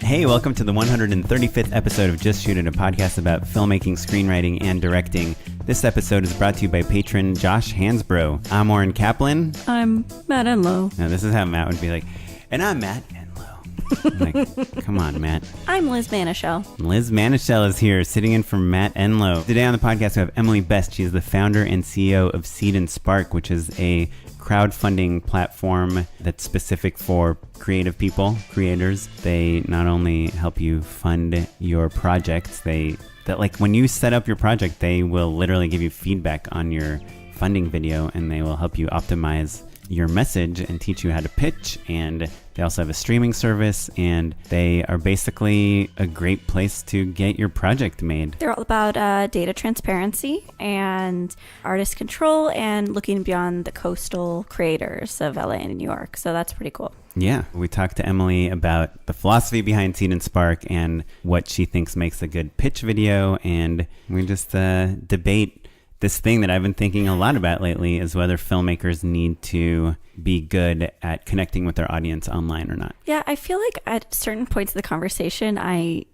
Hey, welcome to the 135th episode of Just Shoot It, a podcast about filmmaking, screenwriting, and directing. This episode is brought to you by patron Josh Hansbrough. I'm Oren Kaplan. I'm Matt Enlow. Now, this is how Matt would be like, and I'm Matt Enlow. I'm like, come on, Matt. I'm Liz Manashil. Liz Manashil is here, sitting in for Matt Enlow. Today on the podcast, we have Emily Best. She is the founder and CEO of Seed and Spark, which is a crowdfunding platform that's specific for creative people, creators. They not only help you fund your projects, when you set up your project, they will literally give you feedback on your funding video, and they will help you optimize your message and teach you how to pitch. And they also have a streaming service, and they are basically a great place to get your project made. They're all about data transparency and artist control and looking beyond the coastal creators of LA and New York. So that's pretty cool. Yeah, we talked to Emily about the philosophy behind Seed and Spark and what she thinks makes a good pitch video, and we just debate this thing that I've been thinking a lot about lately, is whether filmmakers need to be good at connecting with their audience online or not. Yeah, I feel like at certain points of the conversation, I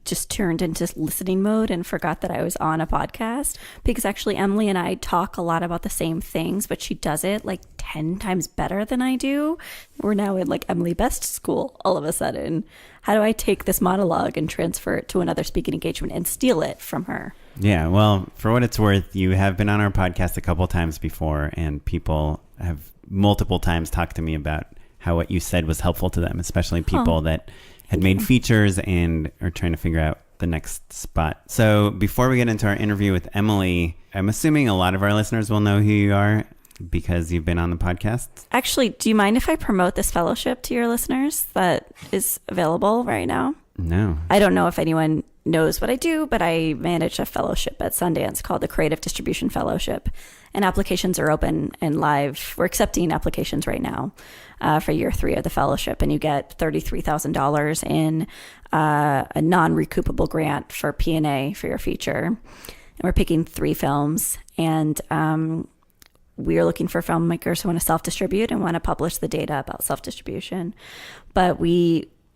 just turned into listening mode and forgot that I was on a podcast, because actually Emily and I talk a lot about the same things, but she does it 10 times better than I do. We're now in Emily Best school all of a sudden. How do I take this monologue and transfer it to another speaking engagement and steal it from her? Yeah, well, for what it's worth, you have been on our podcast a couple times before, and people have multiple times talked to me about how what you said was helpful to them, especially people that had made features and are trying to figure out the next spot. So before we get into our interview with Emily, I'm assuming a lot of our listeners will know who you are because you've been on the podcast. Actually, do you mind if I promote this fellowship to your listeners that is available right now? No. I don't know if anyone knows what I do, but I manage a fellowship at Sundance called the Creative Distribution Fellowship, and applications are open and live. We're accepting applications right now for year 3 of the fellowship, and you get $33,000 in a non-recoupable grant for P&A for your feature. And we're picking 3 films, and we are looking for filmmakers who want to self-distribute and want to publish the data about self-distribution. But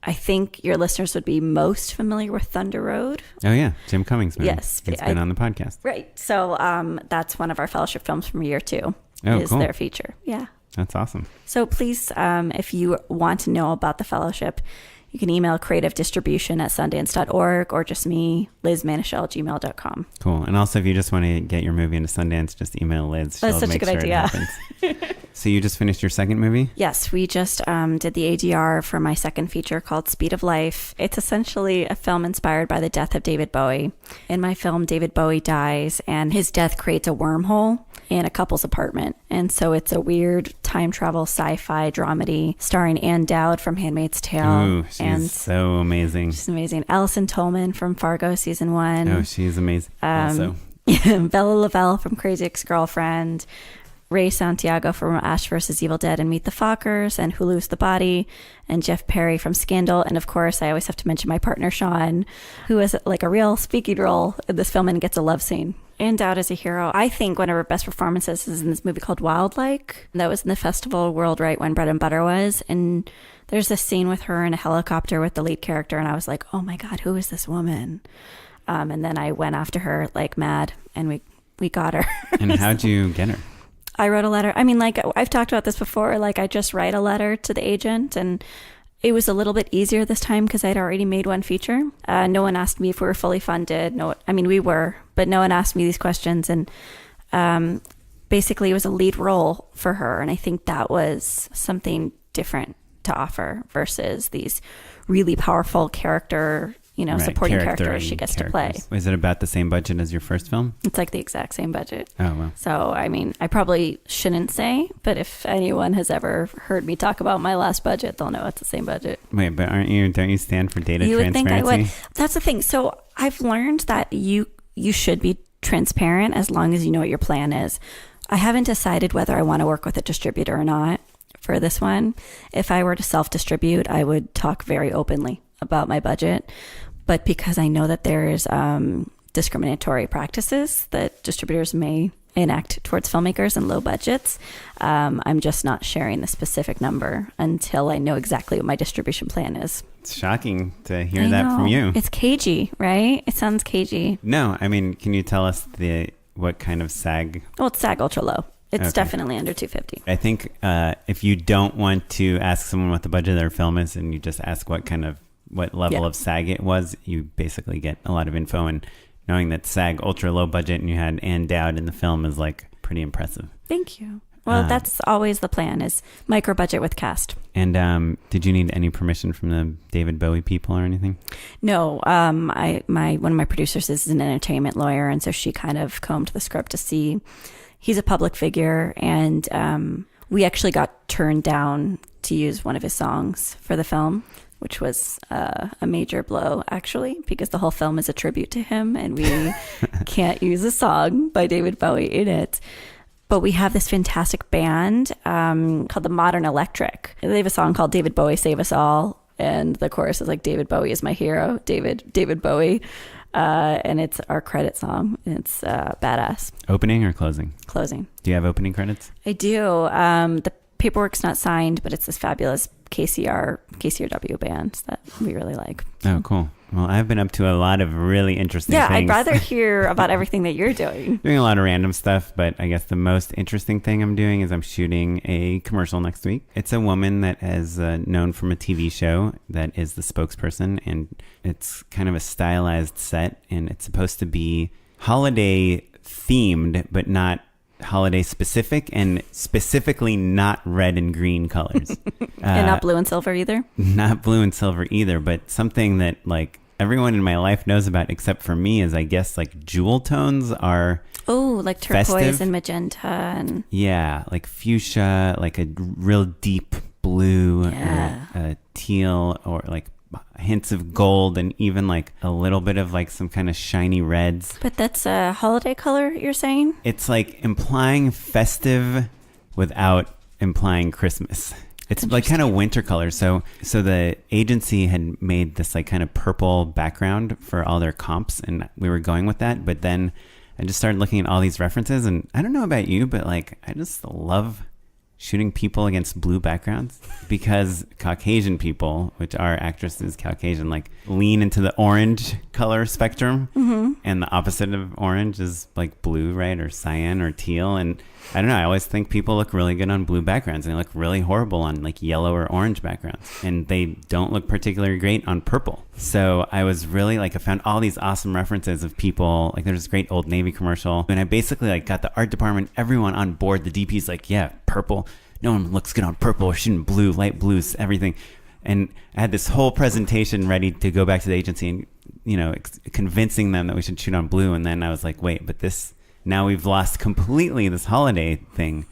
I think your listeners would be most familiar with Thunder Road. Oh, yeah. Jim Cummings. Yes. It's been on the podcast. Right. So that's one of our fellowship films from year 2. Oh, is cool. Their feature. Yeah. That's awesome. So please, if you want to know about the fellowship, you can email creativedistribution@sundance.org, or just me, lizmanashil@gmail.com. Cool. And also, if you just want to get your movie into Sundance, just email Liz. That's such a good idea. So you just finished your second movie? Yes, we just did the ADR for my second feature called Speed of Life. It's essentially a film inspired by the death of David Bowie. In my film, David Bowie dies, and his death creates a wormhole in a couple's apartment. And so it's a weird time travel sci-fi dramedy starring Ann Dowd from Handmaid's Tale. Ooh, she's so amazing. She's amazing. Allison Tolman from Fargo season 1. Oh, she's amazing also. Bella Lavelle from Crazy Ex-Girlfriend. Ray Santiago from Ash vs. Evil Dead and Meet the Fockers, and Hulu's The Body, and Jeff Perry from Scandal. And of course, I always have to mention my partner, Sean, who has a real speaking role in this film and gets a love scene. Ann Dowd is a hero. I think one of her best performances is in this movie called Wildlike. That was in the festival world right when Bread and Butter was. And there's this scene with her in a helicopter with the lead character. And I was like, oh my God, who is this woman? And then I went after her like mad, and we got her. And how'd you get her? I wrote a letter. I mean, I've talked about this before. I just write a letter to the agent, and it was a little bit easier this time because I'd already made one feature. No one asked me if we were fully funded. We were, but no one asked me these questions. And basically, it was a lead role for her. And I think that was something different to offer versus these really powerful character, supporting characters she gets to play. Is it about the same budget as your first film? It's the exact same budget. Oh, wow. So, I probably shouldn't say, but if anyone has ever heard me talk about my last budget, they'll know it's the same budget. Wait, but don't you stand for data transparency? You would think I would. That's the thing. So I've learned that you should be transparent as long as you know what your plan is. I haven't decided whether I want to work with a distributor or not for this one. If I were to self-distribute, I would talk very openly about my budget. But because I know that there's discriminatory practices that distributors may enact towards filmmakers and low budgets. I'm just not sharing the specific number until I know exactly what my distribution plan is. It's shocking to hear that from you. It's cagey, right? It sounds cagey. No, I mean, can you tell us what kind of SAG? Well, it's SAG ultra low. It's definitely under 250. I think if you don't want to ask someone what the budget of their film is and you just ask what level of SAG it was, you basically get a lot of info. And knowing that SAG ultra low budget and you had Ann Dowd in the film is like pretty impressive. Thank you. Well, that's always the plan, is micro budget with cast. And did you need any permission from the David Bowie people or anything? No. One of my producers is an entertainment lawyer, and so she kind of combed the script to see. He's a public figure, and we actually got turned down to use one of his songs for the film, which was a major blow, actually, because the whole film is a tribute to him, and we can't use a song by David Bowie in it. But we have this fantastic band called the Modern Electric. They have a song called David Bowie Save Us All, and the chorus is like, David Bowie is my hero, David Bowie. And it's our credit song. It's badass. Opening or closing? Closing. Do you have opening credits? I do. The paperwork's not signed, but it's this fabulous KCRW band that we really like. Oh, cool. Well, I've been up to a lot of really interesting things. Yeah, I'd rather hear about everything that you're doing. Doing a lot of random stuff, but I guess the most interesting thing I'm doing is I'm shooting a commercial next week. It's a woman that is known from a TV show that is the spokesperson, and it's kind of a stylized set, and it's supposed to be holiday themed, but not holiday specific, and specifically not red and green colors. And not blue and silver either? Not blue and silver either, but something that like everyone in my life knows about except for me is I guess like jewel tones are like turquoise festive. And magenta and like fuchsia, like a real deep blue, or a teal, or like hints of gold, and even like a little bit of like some kind of shiny reds. But that's a holiday color, you're saying? It's like implying festive without implying Christmas. It's like kind of winter colors. So the agency had made this like kind of purple background for all their comps, and we were going with that. But then I just started looking at all these references, and I don't know about you, but like I just love shooting people against blue backgrounds, because Caucasian people, which our actress is Caucasian, like lean into the orange color spectrum, and the opposite of orange is like blue, right? Or cyan or teal. And I don't know, I always think people look really good on blue backgrounds and they look really horrible on like yellow or orange backgrounds, and they don't look particularly great on purple. So I was really like, I found all these awesome references of people, like there's this great Old Navy commercial, and I basically like got the art department, everyone on board. The DP's like, yeah, purple, no one looks good on purple, we're shooting blue, light blues, everything. And I had this whole presentation ready to go back to the agency and, you know, convincing them that we should shoot on blue. And then I was like, wait, but now we've lost completely this holiday thing.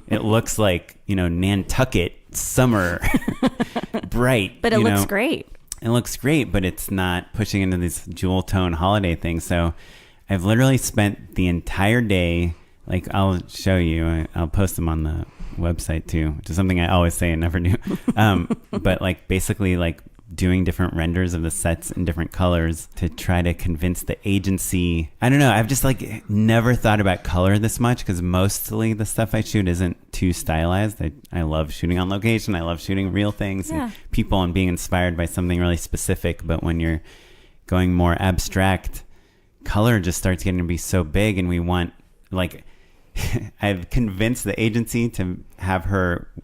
It looks like, you know, Nantucket summer, bright. But it looks great. It looks great, but it's not pushing into this jewel tone holiday thing. So I've literally spent the entire day, like I'll show you, I'll post them on the website too, which is something I always say and never do. But like basically like doing different renders of the sets in different colors to try to convince the agency. I don't know, I've just like never thought about color this much, because mostly the stuff I shoot isn't too stylized. I love shooting on location. I love shooting real things and people and being inspired by something really specific. But when you're going more abstract, color just starts getting to be so big, and we want like I've convinced the agency to have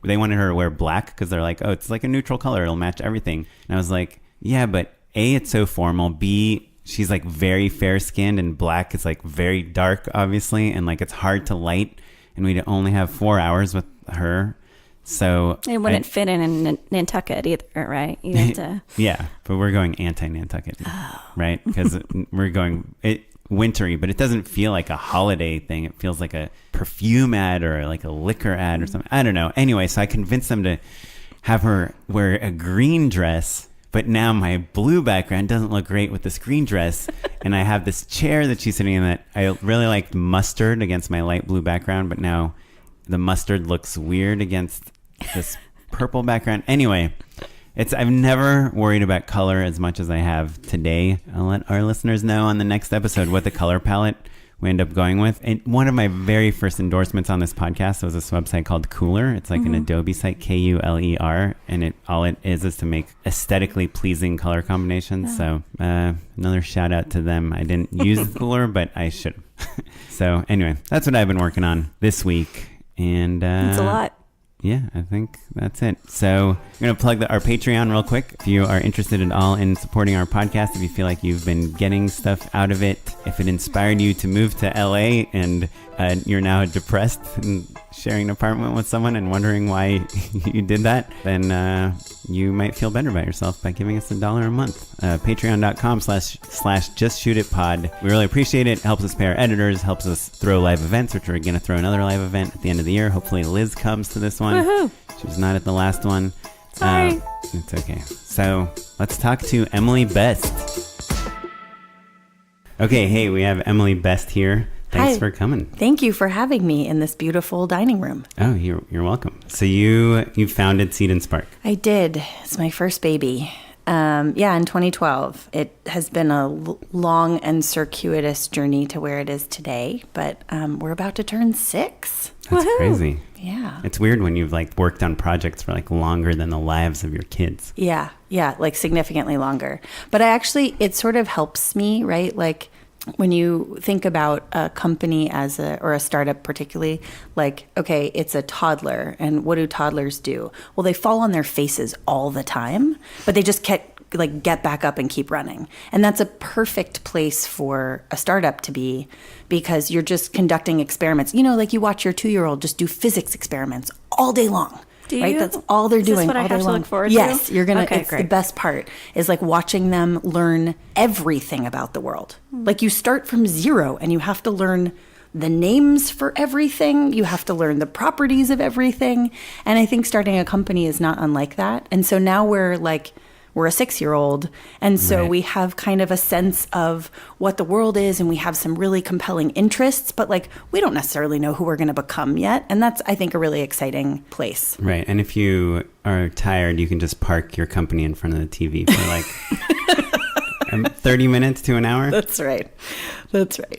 they wanted her to wear black because they're like, oh, it's like a neutral color, it'll match everything. And I was like, yeah, but A, it's so formal, B, she's like very fair skinned, and black is like very dark, obviously, and like it's hard to light, and we'd only have 4 hours with her. So it wouldn't fit in Nantucket either, right? You have to... Yeah, but we're going anti-Nantucket, right? Because we're going wintry, but it doesn't feel like a holiday thing. It feels like a perfume ad or like a liquor ad or something. I don't know. Anyway, so I convinced them to have her wear a green dress, but now my blue background doesn't look great with this green dress. And I have this chair that she's sitting in that I really liked mustard against my light blue background, but now the mustard looks weird against this purple background. Anyway, I've never worried about color as much as I have today. I'll let our listeners know on the next episode what the color palette we end up going with. And one of my very first endorsements on this podcast was this website called Cooler. It's like an Adobe site, Kuler, and all it is to make aesthetically pleasing color combinations. So another shout out to them. I didn't use Cooler, but I should. So anyway, that's what I've been working on this week. And it's a lot. Yeah, I think that's it. So I'm going to plug our Patreon real quick. If you are interested at all in supporting our podcast, if you feel like you've been getting stuff out of it, if it inspired you to move to LA and you're now depressed and sharing an apartment with someone and wondering why you did that, then you might feel better about yourself by giving us $1 a month. Patreon.com/justshootitpod. We really appreciate it. It helps us pay our editors, helps us throw live events, which we're going to throw another live event at the end of the year. Hopefully Liz comes to this one. Woohoo! She was not at the last one. Sorry. It's okay. So let's talk to Emily Best. Okay, hey, we have Emily Best here. Thanks for coming. Thank you for having me in this beautiful dining room. Oh, you're welcome. So you founded Seed and Spark. I did. It's my first baby. In 2012. It has been a long and circuitous journey to where it is today, but we're about to turn 6. That's crazy. Yeah. It's weird when you've like worked on projects for like longer than the lives of your kids. Yeah, like significantly longer. But it sort of helps me, right? Like when you think about a company or a startup particularly, like, okay, it's a toddler, and what do toddlers do? Well, they fall on their faces all the time, but they just get back up and keep running. And that's a perfect place for a startup to be, because you're just conducting experiments. You know, like you watch your 2-year-old just do physics experiments all day long. Right? That's all they're doing. Is this what all I day have long. To look forward yes, to? You're gonna. Okay, it's great. The best part is like watching them learn everything about the world. Like you start from zero, and you have to learn the names for everything. You have to learn the properties of everything. And I think starting a company is not unlike that. And so now we're a 6-year-old. And so we have kind of a sense of what the world is, and we have some really compelling interests, but like we don't necessarily know who we're going to become yet. And that's, I think, a really exciting place. Right. And if you are tired, you can just park your company in front of the TV for like 30 minutes to an hour. That's right.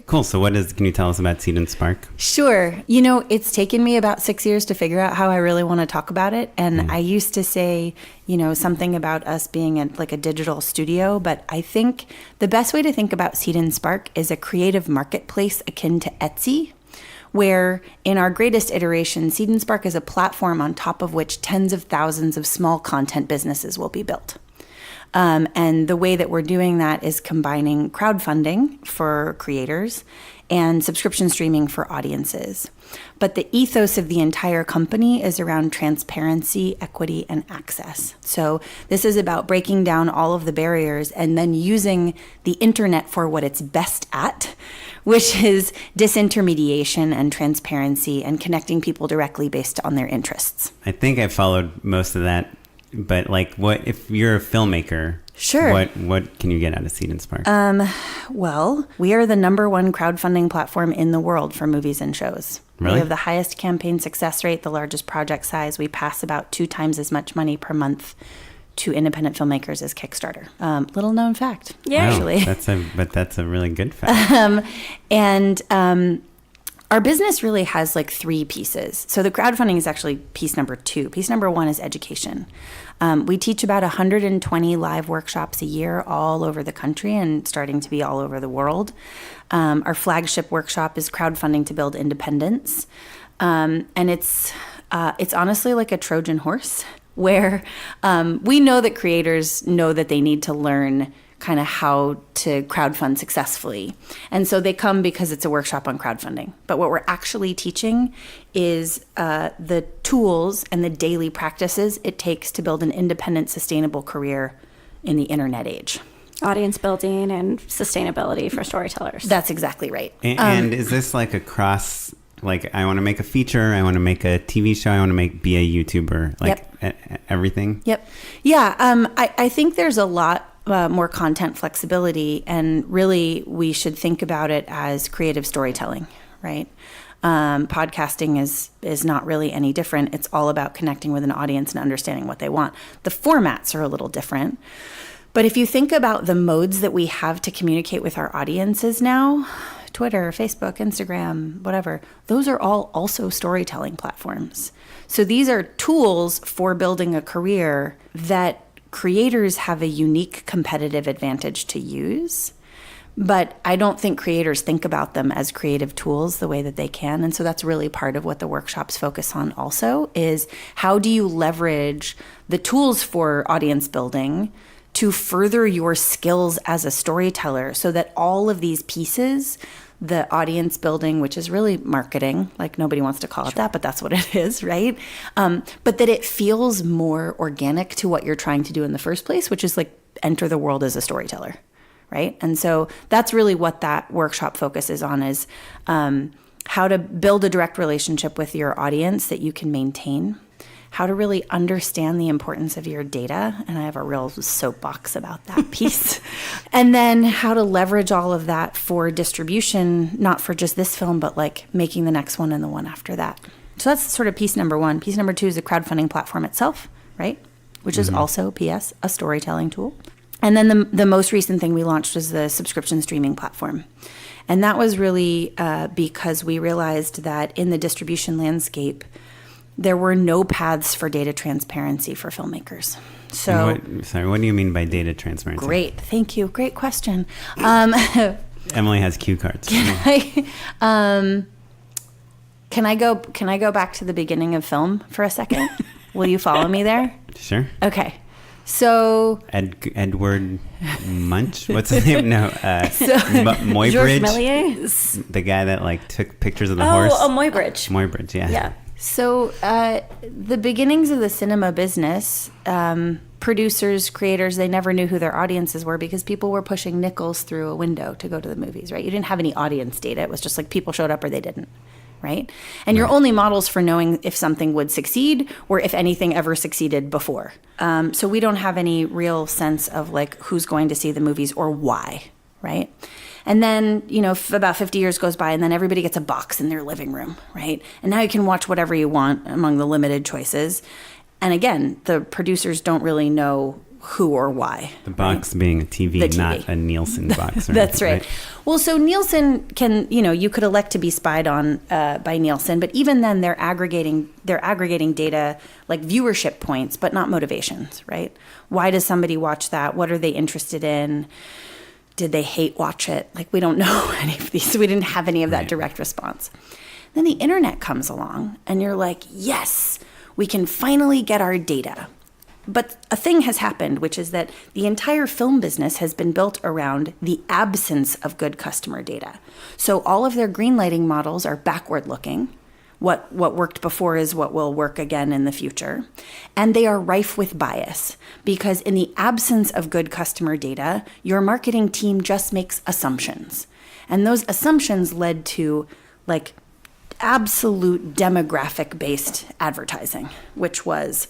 Cool. So can you tell us about Seed and Spark? Sure. You know, it's taken me about 6 years to figure out how I really want to talk about it. And I used to say, you know, something about us being like a digital studio, but I think the best way to think about Seed and Spark is a creative marketplace akin to Etsy, where in our greatest iteration, Seed and Spark is a platform on top of which tens of thousands of small content businesses will be built. And the way that we're doing that is combining crowdfunding for creators and subscription streaming for audiences. But the ethos of the entire company is around transparency, equity, and access. So this is about breaking down all of the barriers and then using the internet for what it's best at, which is disintermediation and transparency and connecting people directly based on their interests. I think I followed most of that. But like, what if you're a filmmaker? Sure. What can you get out of Seed and Spark? Well, we are the #1 crowdfunding platform in the world for movies and shows. Really? We have the highest campaign success rate, the largest project size. We pass about 2 times as much money per month to independent filmmakers as Kickstarter. Little known fact, actually. That's a really good fact. Our business really has like 3 pieces. So the crowdfunding is actually piece number 2. Piece number 1 is education. We teach about 120 live workshops a year all over the country and starting to be all over the world. Our flagship workshop is crowdfunding to build independence. And it's honestly like a Trojan horse, where we know that creators know that they need to learn kind of how to crowdfund successfully. And so they come because it's a workshop on crowdfunding. But what we're actually teaching is the tools and the daily practices it takes to build an independent, sustainable career in the internet age. Audience building and sustainability for storytellers. That's exactly right. And is this like a cross, like I want to make a feature, I want to make a TV show, I want to be a YouTuber, like everything? Yep. Yeah. I think there's a lot more content flexibility, and really we should think about it as creative storytelling, right? Podcasting is not really any different. It's all about connecting with an audience and understanding what they want. The formats are a little different, but if you think about the modes that we have to communicate with our audiences now, Twitter, Facebook, Instagram, whatever, those are all also storytelling platforms. So these are tools for building a career that creators have a unique competitive advantage to use. But I don't think creators think about them as creative tools the way that they can. And so that's really part of what the workshops focus on also, is how do you leverage the tools for audience building to further your skills as a storyteller, so that all of these pieces, the audience building, which is really marketing, like nobody wants to call it that, but that's what it is, right? But that it feels more organic to what you're trying to do in the first place, which is like enter the world as a storyteller. Right. And so that's really what that workshop focuses on, is how to build a direct relationship with your audience that you can maintain, how to really understand the importance of your data. And I have a real soapbox about that piece. And then how to leverage all of that for distribution, not for just this film, but like making the next one and the one after that. So that's sort of piece number one. Piece number two is the crowdfunding platform itself, right? Which is also, P.S., a storytelling tool. And then the most recent thing we launched was the subscription streaming platform. And that was really because we realized that in the distribution landscape, there were no paths for data transparency for filmmakers. So, what do you mean by data transparency? Great. Thank you. Great question. Emily has cue cards. Can I go back to the beginning of film for a second? Will you follow me there? Sure. Okay. So Edward Munch, what's his name? No, Muybridge. Georges Méliès? The guy that like took pictures of the horse. Oh, Muybridge. Muybridge, yeah. Yeah. So the beginnings of the cinema business, producers, creators, they never knew who their audiences were because people were pushing nickels through a window to go to the movies, right? You didn't have any audience data. It was just like people showed up or they didn't. Right? And your only models for knowing if something would succeed or if anything ever succeeded before. So we don't have any real sense of like who's going to see the movies or why, right? And then, about 50 years goes by and then everybody gets a box in their living room, right? And now you can watch whatever you want among the limited choices. And again, the producers don't really know who or why. The box being a TV, not a Nielsen box. That's right. Well, so Nielsen can, you could elect to be spied on by Nielsen, but even then they're aggregating data like viewership points, but not motivations, right? Why does somebody watch that? What are they interested in? Did they hate watch it? Like, we don't know any of these. So we didn't have any of that direct response. Then the internet comes along and you're like, yes, we can finally get our data. But a thing has happened, which is that the entire film business has been built around the absence of good customer data. So all of their greenlighting models are backward looking. What worked before is what will work again in the future. And they are rife with bias because in the absence of good customer data, your marketing team just makes assumptions. And those assumptions led to like absolute demographic-based advertising, which was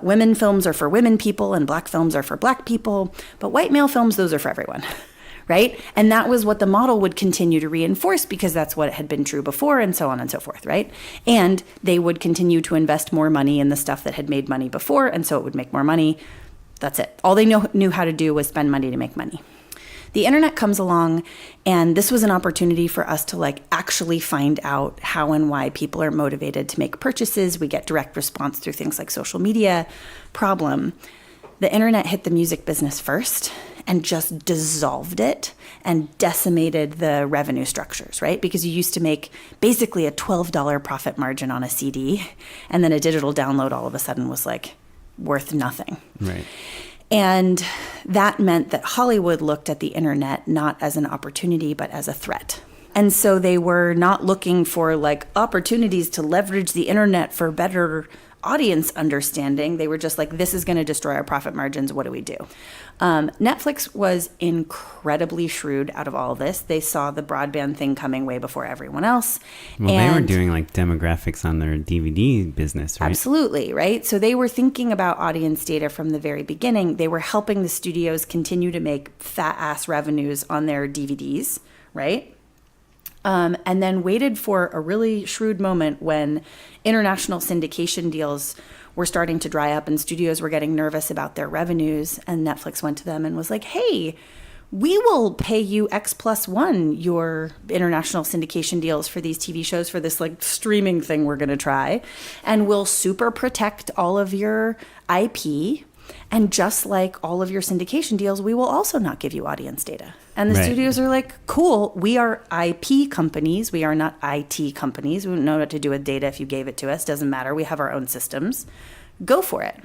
women films are for women people and black films are for black people, but white male films, those are for everyone, right? And that was what the model would continue to reinforce because that's what had been true before and so on and so forth, right? And they would continue to invest more money in the stuff that had made money before, and so it would make more money. That's it. All they knew how to do was spend money to make money. The internet comes along, and this was an opportunity for us to like actually find out how and why people are motivated to make purchases. We get direct response through things like social media. Problem, the internet hit the music business first and just dissolved it and decimated the revenue structures, right? Because you used to make basically a $12 profit margin on a CD, and then a digital download all of a sudden was like worth nothing. Right. And that meant that Hollywood looked at the internet not as an opportunity, but as a threat. And so they were not looking for like opportunities to leverage the internet for better audience understanding. They were just like, this is going to destroy our profit margins. What do we do? Netflix was incredibly shrewd out of all of this. They saw the broadband thing coming way before everyone else. Well, they were doing like demographics on their DVD business, right? Absolutely, right? So they were thinking about audience data from the very beginning. They were helping the studios continue to make fat-ass revenues on their DVDs, right? And then waited for a really shrewd moment when international syndication deals were starting to dry up and studios were getting nervous about their revenues. And Netflix went to them and was like, hey, we will pay you X+1 your international syndication deals for these TV shows for this like streaming thing we're going to try. And we'll super protect all of your IP. And just like all of your syndication deals, we will also not give you audience data. And the studios are like, cool, we are IP companies. We are not IT companies. We don't know what to do with data if you gave it to us. Doesn't matter. We have our own systems. Go for it.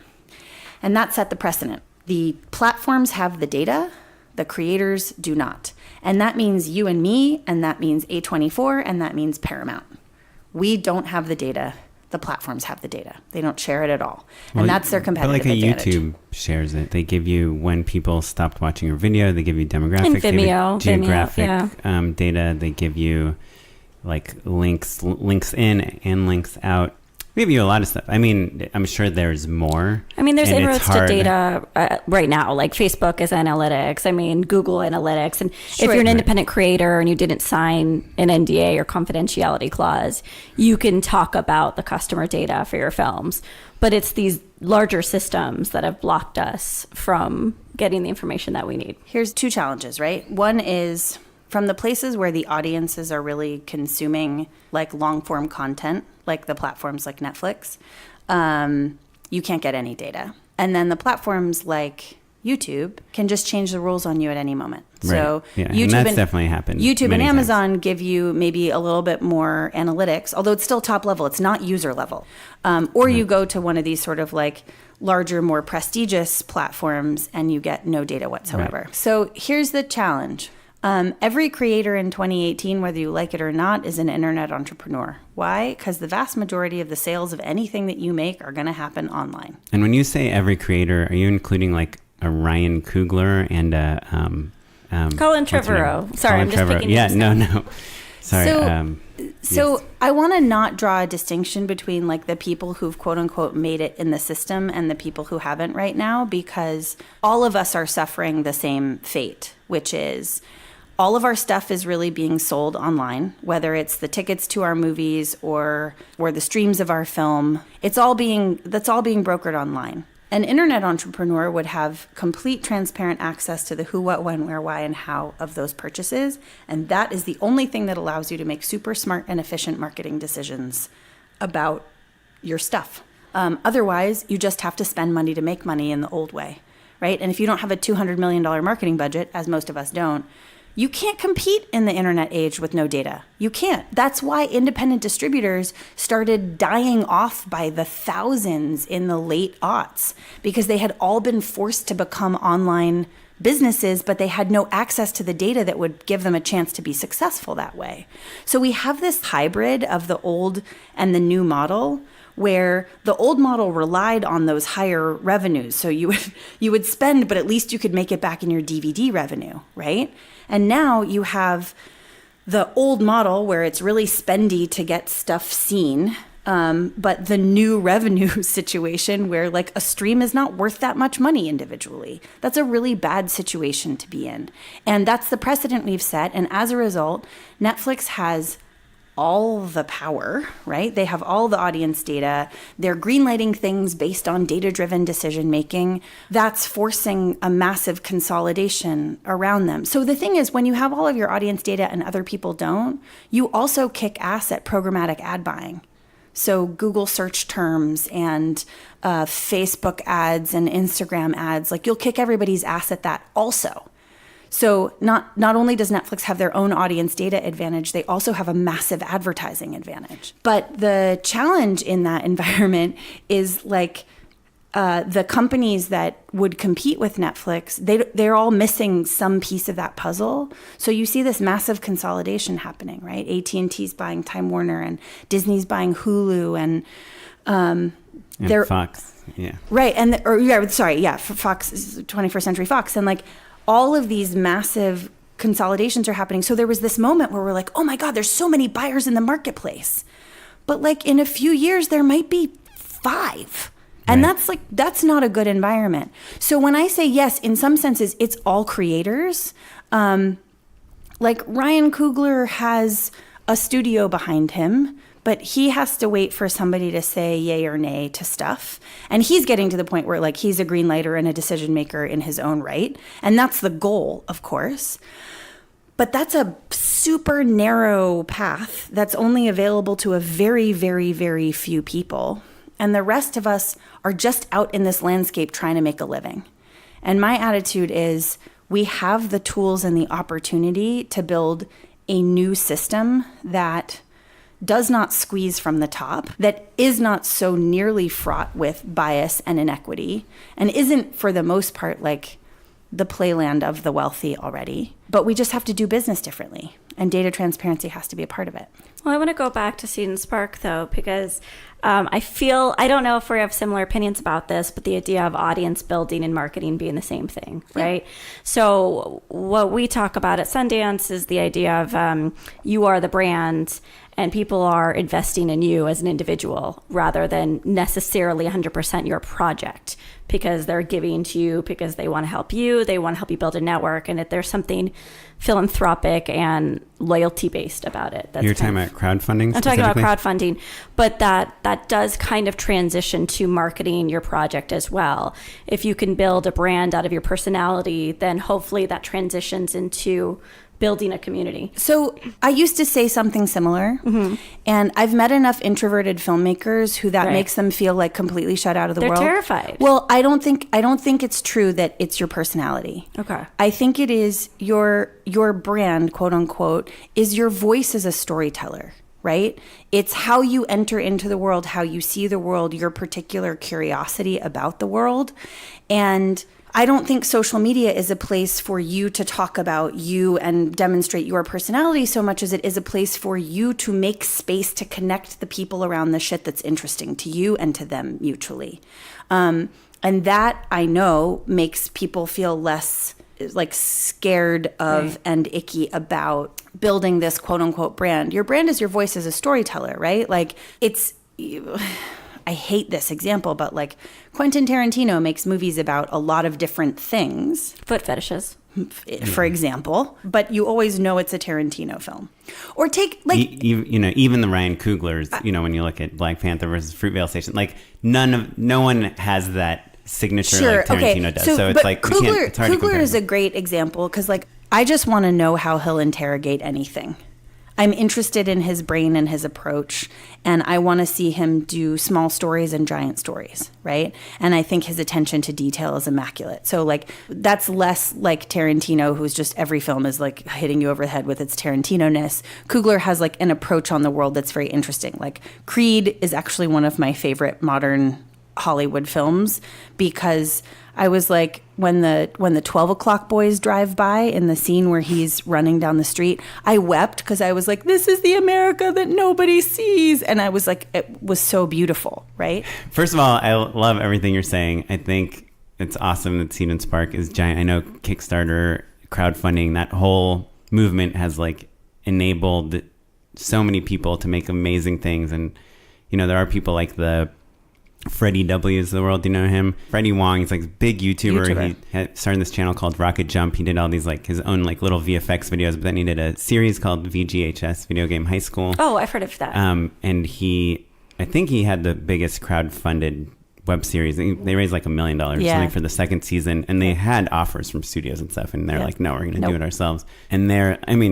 And that set the precedent. The platforms have the data. The creators do not. And that means you and me, and that means A24, and that means Paramount. We don't have the data. The platforms have the data. They don't share it at all. And that's their competitive advantage. YouTube shares it. They give you when people stopped watching your video. They give you demographic, and Vimeo, geographic Vimeo, data. They give you like links in and links out. We give you a lot of stuff. I mean, I'm sure there's more. I mean, there's inroads to data right now, like Facebook is analytics. I mean, Google analytics. And if you're an independent creator and you didn't sign an NDA or confidentiality clause, you can talk about the customer data for your films. But it's these larger systems that have blocked us from getting the information that we need. Here's two challenges, right? One is from the places where the audiences are really consuming like long form content, like the platforms like Netflix, you can't get any data. And then the platforms like YouTube can just change the rules on you at any moment. Right. So YouTube, and that's definitely happened. YouTube and Amazon give you maybe a little bit more analytics, although it's still top level. It's not user level. Or you go to one of these sort of like larger, more prestigious platforms and you get no data whatsoever. Right. So here's the challenge. Every creator in 2018, whether you like it or not, is an internet entrepreneur. Why? Because the vast majority of the sales of anything that you make are going to happen online. And when you say every creator, are you including like a Ryan Coogler and a Colin Trevorrow? Sorry, I'm just picking names. No. Sorry. So I want to not draw a distinction between like the people who've quote unquote made it in the system and the people who haven't right now, because all of us are suffering the same fate, which is all of our stuff is really being sold online, whether it's the tickets to our movies or the streams of our film. That's all being brokered online. An internet entrepreneur would have complete transparent access to the who, what, when, where, why, and how of those purchases. And that is the only thing that allows you to make super smart and efficient marketing decisions about your stuff. Otherwise, you just have to spend money to make money in the old way, right? And if you don't have a $200 million marketing budget, as most of us don't, you can't compete in the internet age with no data. You can't. That's why independent distributors started dying off by the thousands in the late aughts, because they had all been forced to become online businesses, but they had no access to the data that would give them a chance to be successful that way. So we have this hybrid of the old and the new model, where the old model relied on those higher revenues. So you would spend, but at least you could make it back in your DVD revenue, right? And now you have the old model where it's really spendy to get stuff seen, but the new revenue situation where like a stream is not worth that much money individually. That's a really bad situation to be in. And that's the precedent we've set. And as a result, Netflix has all the power, right? They have all the audience data. They're greenlighting things based on data-driven decision-making. That's forcing a massive consolidation around them. So the thing is, when you have all of your audience data and other people don't, you also kick ass at programmatic ad buying. So Google search terms and Facebook ads and Instagram ads, like you'll kick everybody's ass at that also. So not only does Netflix have their own audience data advantage, they also have a massive advertising advantage. But the challenge in that environment is like the companies that would compete with Netflix, they're all missing some piece of that puzzle. So you see this massive consolidation happening, right? AT&T's buying Time Warner and Disney's buying Hulu and Fox, yeah. Right, for Fox, 21st Century Fox, and like all of these massive consolidations are happening. So there was this moment where we're like, oh my God, there's so many buyers in the marketplace. But like in a few years, there might be 5. And that's not a good environment. So when I say yes, in some senses, it's all creators. Like Ryan Coogler has a studio behind him, but he has to wait for somebody to say yay or nay to stuff. And he's getting to the point where like he's a green lighter and a decision maker in his own right. And that's the goal, of course. But that's a super narrow path that's only available to a very, very, very few people. And the rest of us are just out in this landscape trying to make a living. And my attitude is we have the tools and the opportunity to build a new system that does not squeeze from the top, that is not so nearly fraught with bias and inequity, and isn't, for the most part, like the playland of the wealthy already. But we just have to do business differently, and data transparency has to be a part of it. Well, I want to go back to Seed and Spark, though, because I don't know if we have similar opinions about this, but the idea of audience building and marketing being the same thing, right? Yeah. So what we talk about at Sundance is the idea of you are the brand and people are investing in you as an individual rather than necessarily 100% your project, because they're giving to you because they want to help you, they want to help you build a network, and if there's something philanthropic and loyalty based about it. You're talking about crowdfunding? I'm talking about crowdfunding, but that does kind of transition to marketing your project as well. If you can build a brand out of your personality, then hopefully that transitions into building a community. So I used to say something similar, and I've met enough introverted filmmakers who that makes them feel like completely shut out of the world. They're terrified. Well, I don't think it's true that it's your personality. Okay. I think it is your brand, quote unquote, is your voice as a storyteller, right? It's how you enter into the world, how you see the world, your particular curiosity about the world. And I don't think social media is a place for you to talk about you and demonstrate your personality so much as it is a place for you to make space to connect the people around the shit that's interesting to you and to them mutually. And that, I know, makes people feel less like scared of and icky about building this quote unquote brand. Your brand is your voice as a storyteller, right? Like it's... I hate this example, but like Quentin Tarantino makes movies about a lot of different things. Foot fetishes. For example, but you always know it's a Tarantino film. Or take like... even the Ryan Coogler's, when you look at Black Panther versus Fruitvale Station, like no one has that signature like Tarantino does. So it's like Coogler is a great example because like I just want to know how he'll interrogate anything. I'm interested in his brain and his approach, and I want to see him do small stories and giant stories, right? And I think his attention to detail is immaculate. So, like, that's less like Tarantino, who's just every film is, like, hitting you over the head with its Tarantino-ness. Coogler has, like, an approach on the world that's very interesting. Like, Creed is actually one of my favorite modern Hollywood films because I was like, when the 12 o'clock boys drive by in the scene where he's running down the street, I wept because I was like, this is the America that nobody sees. And I was like, it was so beautiful, right? First of all, I love everything you're saying. I think it's awesome that Seed and Spark is giant. I know Kickstarter, crowdfunding, that whole movement has like enabled so many people to make amazing things. And, there are people like the Freddie W's of the world. Do you know him? Freddie Wong, he's like a big YouTuber. He had started this channel called Rocket Jump. He did all these like his own like little VFX videos, but then he did a series called VGHS, Video Game High School. Oh, I've heard of that. And I think he had the biggest crowdfunded web series. They raised like $1 million or something for the second season, and they had offers from studios and stuff, and they're like, no, we're going to do it ourselves. And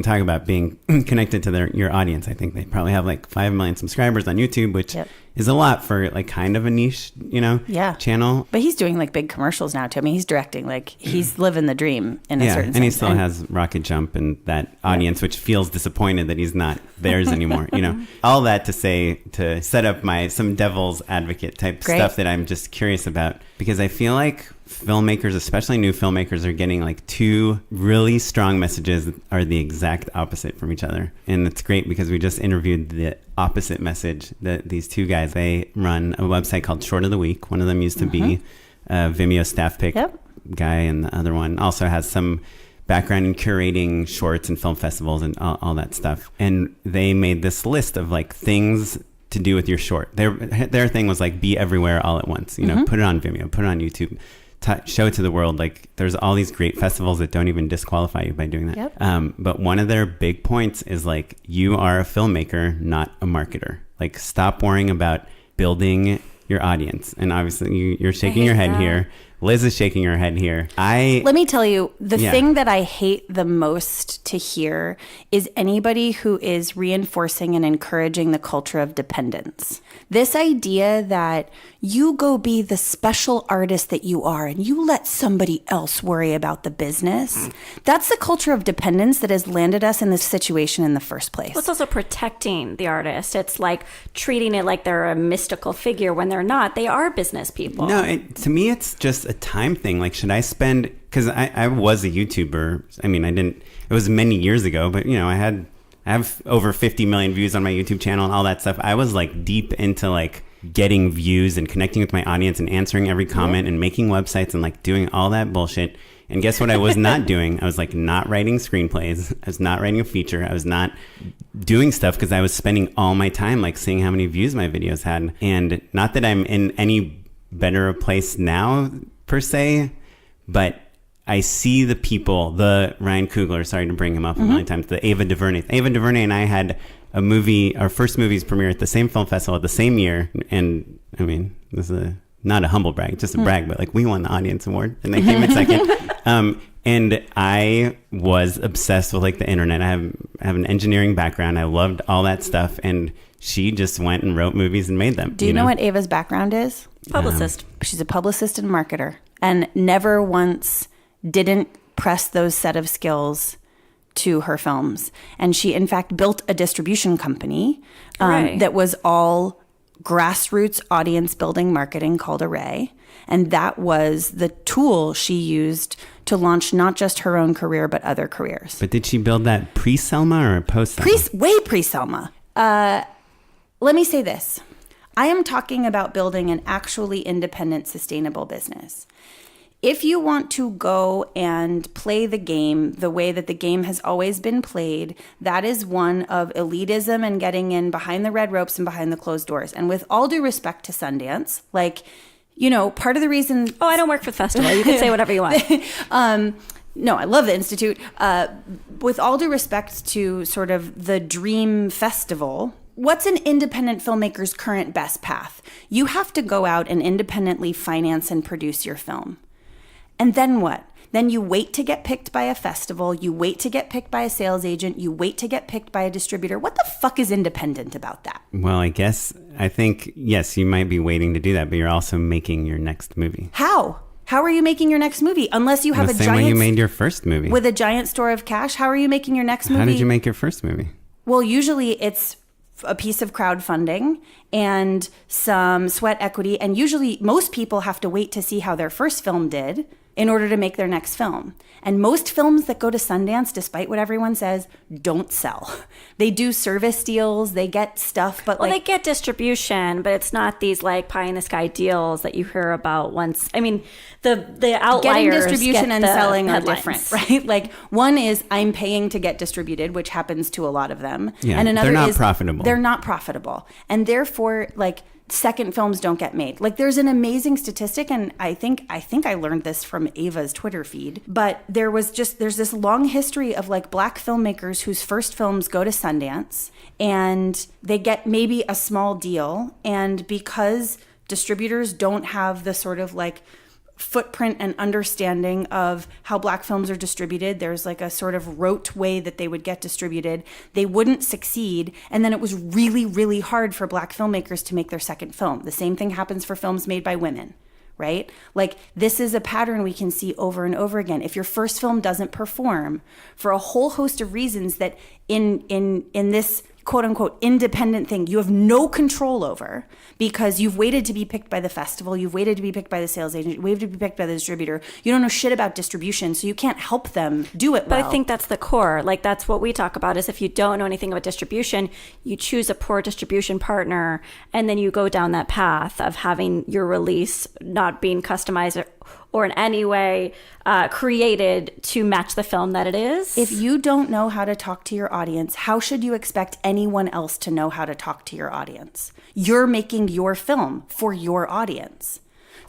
talk about being connected to your audience. I think they probably have like 5 million subscribers on YouTube, which is a lot for like kind of a niche, channel. But he's doing like big commercials now too. I mean, he's directing, like he's living the dream in a certain sense. And he still has Rocket Jump and that audience, which feels disappointed that he's not theirs anymore. All that to say, to set up some devil's advocate type stuff that I'm just curious about, because I feel like filmmakers, especially new filmmakers, are getting like two really strong messages that are the exact opposite from each other. And it's great because we just interviewed the opposite message that these two guys, they run a website called Short of the Week. One of them used to be a Vimeo staff pick guy, and the other one also has some background in curating shorts and film festivals and all that stuff. And they made this list of like things to do with your short. Their thing was like be everywhere all at once. Put it on Vimeo, put it on YouTube. show to the world, like there's all these great festivals that don't even disqualify you by doing that. Yep. But one of their big points is like, you are a filmmaker, not a marketer. Like, stop worrying about building your audience. And obviously you're shaking your head here. Liz is shaking her head here. Let me tell you, the thing that I hate the most to hear is anybody who is reinforcing and encouraging the culture of dependence. This idea that you go be the special artist that you are and you let somebody else worry about the business. That's the culture of dependence that has landed us in this situation in the first place. Well, it's also protecting the artist. It's like treating it like they're a mystical figure when they're not. They are business people. No, to me, it's just a time thing. Like, should I spend, because I was a YouTuber. I mean, it was many years ago, but you know, I have over 50 million views on my YouTube channel and all that stuff. I was like deep into like getting views and connecting with my audience and answering every comment and making websites and like doing all that bullshit. And guess what I was not doing? I was like not writing screenplays. I was not writing a feature. I was not doing stuff because I was spending all my time like seeing how many views my videos had. And not that I'm in any better place now per se, but I see the people, the Ryan Coogler, sorry to bring him up a million times, the Ava DuVernay. Ava DuVernay and I had a movie, our first movie's premiere at the same film festival at the same year. And I mean, this is not a humble brag, just a brag, but like we won the audience award and they came in second. And I was obsessed with like the internet. I have an engineering background. I loved all that stuff. And she just went and wrote movies and made them. Do you know what Ava's background is? Publicist. She's a publicist and marketer, and never once didn't press those set of skills to her films. And she, in fact, built a distribution company that was all grassroots audience building marketing called Array. And that was the tool she used to launch not just her own career, but other careers. But did she build that pre-Selma or post-Selma? Way pre-Selma. Let me say this. I am talking about building an actually independent, sustainable business. If you want to go and play the game the way that the game has always been played, that is one of elitism and getting in behind the red ropes and behind the closed doors. And with all due respect to Sundance, like, you know, part of the reason... Oh, I don't work for the festival. You can say whatever you want. No, I love the Institute. With all due respect to sort of the Dream Festival... What's an independent filmmaker's current best path? You have to go out and independently finance and produce your film. And then what? Then you wait to get picked by a festival. You wait to get picked by a sales agent. You wait to get picked by a distributor. What the fuck is independent about that? Well, I think, yes, you might be waiting to do that, but you're also making your next movie. How? How are you making your next movie? Unless you have the same way you made your first movie. With a giant store of cash, how are you making your next movie? How did you make your first movie? Well, usually it's a piece of crowdfunding and some sweat equity. And usually most people have to wait to see how their first film did in order to make their next film. And most films that go to Sundance, despite what everyone says, don't sell. They do service deals, they get stuff, but they get distribution, but it's not these like pie in the sky deals that you hear about once. I mean, the outliers getting distribution get and the selling headlines. are different, right? Like one is I'm paying to get distributed, which happens to a lot of them. Yeah, and another they're not is profitable. They're not profitable. And therefore, like, second films don't get made. Like there's an amazing statistic, and I think I learned this from Ava's Twitter feed, but there's this long history of like Black filmmakers whose first films go to Sundance and they get maybe a small deal, and because distributors don't have the sort of like footprint and understanding of how Black films are distributed, there's like a sort of rote way that they would get distributed, they wouldn't succeed, and then it was really, really hard for Black filmmakers to make their second film. The same thing happens for films made by women, right? Like this is a pattern we can see over and over again. If your first film doesn't perform for a whole host of reasons that in this quote unquote independent thing you have no control over, because you've waited to be picked by the festival, you've waited to be picked by the sales agent, you've waited to be picked by the distributor, you don't know shit about distribution, so you can't help them do it well. But I think that's the core. Like that's what we talk about, is if you don't know anything about distribution, you choose a poor distribution partner, and then you go down that path of having your release not being customized or in any way created to match the film that it is. If you don't know how to talk to your audience, how should you expect anyone else to know how to talk to your audience? You're making your film for your audience.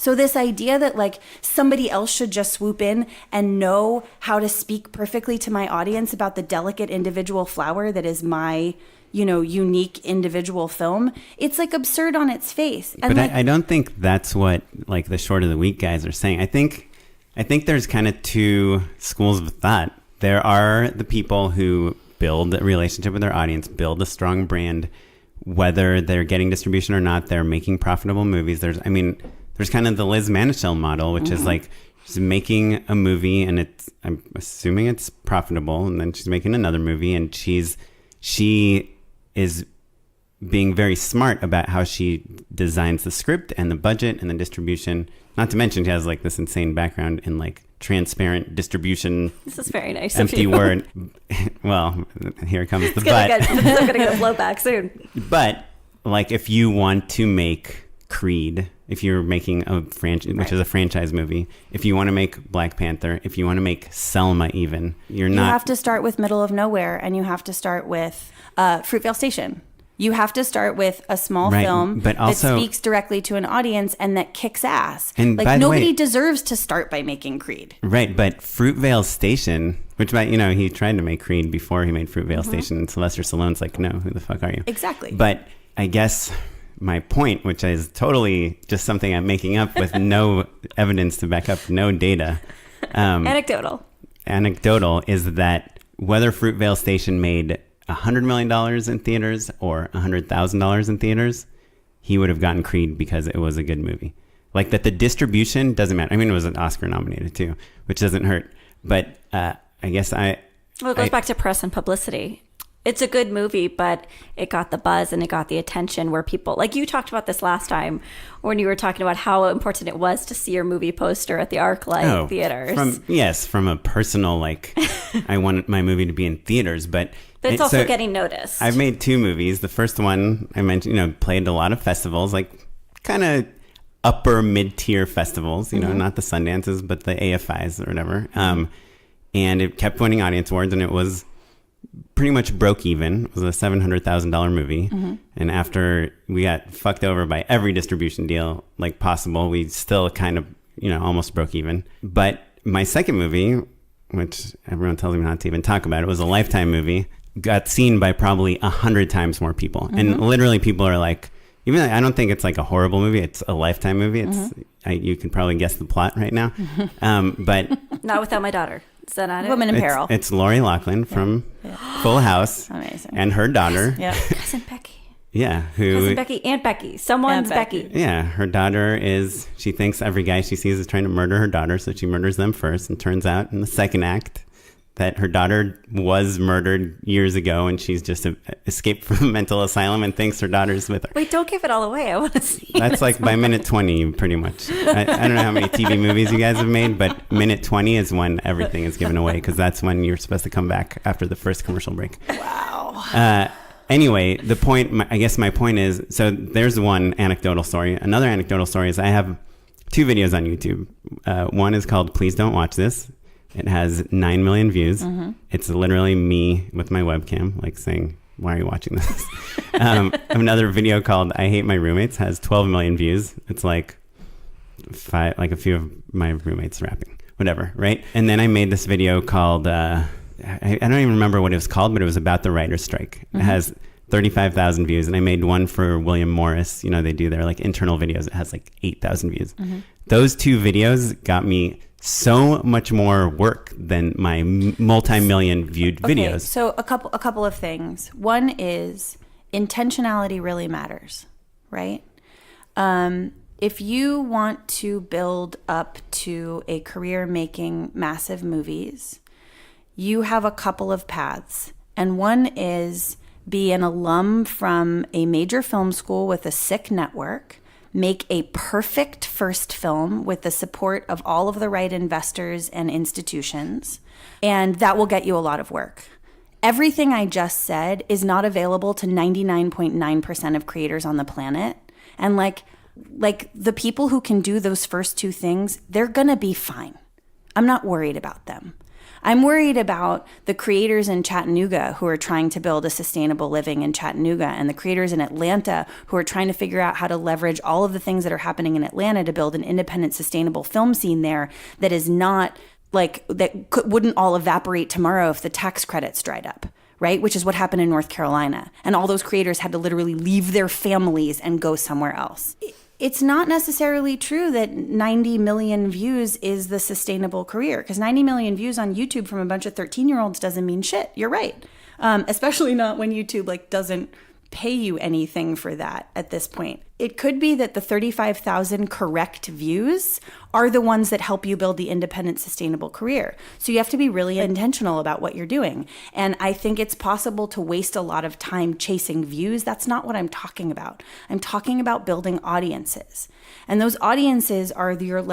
So this idea that like somebody else should just swoop in and know how to speak perfectly to my audience about the delicate individual flower that is my, unique individual film, it's like absurd on its face. And but I don't think that's what like the short of the week guys are saying. I think there's kind of two schools of thought. There are the people who build a relationship with their audience, build a strong brand, whether they're getting distribution or not, they're making profitable movies. There's kind of the Liz Manashil model, which is like she's making a movie and I'm assuming it's profitable, and then she's making another movie, and she is being very smart about how she designs the script and the budget and the distribution. Not to mention she has like this insane background in like transparent distribution. This is very nice. Empty word. Well, here comes the but. It's going to get blow back soon. But like if you want to make Creed, if you're making a franchise, which is a franchise movie, if you want to make Black Panther, if you want to make Selma, even you have to start with Middle of Nowhere, and you have to start with Fruitvale Station. You have to start with a small film but also, that speaks directly to an audience and that kicks ass. And like nobody deserves to start by making Creed. Right, but Fruitvale Station, which he tried to make Creed before he made Fruitvale Station, and Sylvester Stallone's like, no, who the fuck are you? Exactly. But I guess my point, which is totally just something I'm making up with no evidence to back up, no data. Anecdotal, is that whether Fruitvale Station made $100 million in theaters or $100,000 in theaters, he would have gotten Creed because it was a good movie. Like that the distribution doesn't matter. I mean, it was an Oscar nominated too, which doesn't hurt. But I guess Well, it goes back to press and publicity. It's a good movie, but it got the buzz and it got the attention where people, like you talked about this last time when you were talking about how important it was to see your movie poster at the ArcLight theaters. From a personal, like, I want my movie to be in theaters, but it's also getting noticed. I've made two movies. The first one I mentioned, played a lot of festivals, like kind of upper mid-tier festivals, not the Sundances, but the AFIs or whatever. And it kept winning audience awards, and it was pretty much broke even. It was a $700,000 movie. And after we got fucked over by every distribution deal like possible, we still kind of, almost broke even. But my second movie, which everyone tells me not to even talk about, it was a Lifetime movie, got seen by probably 100 times more people. And literally people are like, even though I don't think it's like a horrible movie, it's a Lifetime movie. It's you can probably guess the plot right now. But not without my daughter. Is that not Woman in Peril? It's Lori Loughlin from Full House. Amazing. And her daughter. Cousin Becky. Yeah. Cousin Becky, Aunt Becky. Someone's Becky. Yeah. Her daughter she thinks every guy she sees is trying to murder her daughter, so she murders them first. And turns out in the second act that her daughter was murdered years ago, and she's just escaped from a mental asylum and thinks her daughter's with her. Wait, don't give it all away. I want to see. That's like by minute 20, pretty much. I don't know how many TV movies you guys have made, but minute 20 is when everything is given away, because that's when you're supposed to come back after the first commercial break. Wow. Anyway, my point is, so there's one anecdotal story. Another anecdotal story is I have two videos on YouTube. One is called Please Don't Watch This. It has 9 million views. It's literally me with my webcam, like saying, why are you watching this? Another video called I Hate My Roommates has 12 million views. It's like a few of my roommates rapping, whatever, right? And then I made this video called, I don't even remember what it was called, but it was about the writer's strike. It has 35,000 views. And I made one for William Morris. They do their like internal videos. It has like 8,000 views. Those two videos got me so much more work than my multi-million viewed videos. So a couple of things. One is intentionality really matters, right? If you want to build up to a career making massive movies, you have a couple of paths. And one is be an alum from a major film school with a sick network, make a perfect first film with the support of all of the right investors and institutions, and that will get you a lot of work. Everything I just said is not available to 99.9% of creators on the planet. And like the people who can do those first two things, they're gonna be fine. I'm not worried about them. I'm worried about the creators in Chattanooga who are trying to build a sustainable living in Chattanooga, and the creators in Atlanta who are trying to figure out how to leverage all of the things that are happening in Atlanta to build an independent, sustainable film scene there that is not like, wouldn't all evaporate tomorrow if the tax credits dried up, right? Which is what happened in North Carolina. And all those creators had to literally leave their families and go somewhere else. It's not necessarily true that 90 million views is the sustainable career, because 90 million views on YouTube from a bunch of 13-year-olds doesn't mean shit. You're right. Especially not when YouTube doesn't pay you anything for that at this point. It could be that the 35,000 correct views are the ones that help you build the independent, sustainable career. So you have to be really intentional about what you're doing. And I think it's possible to waste a lot of time chasing views. That's not what I'm talking about. I'm talking about building audiences. And those audiences are your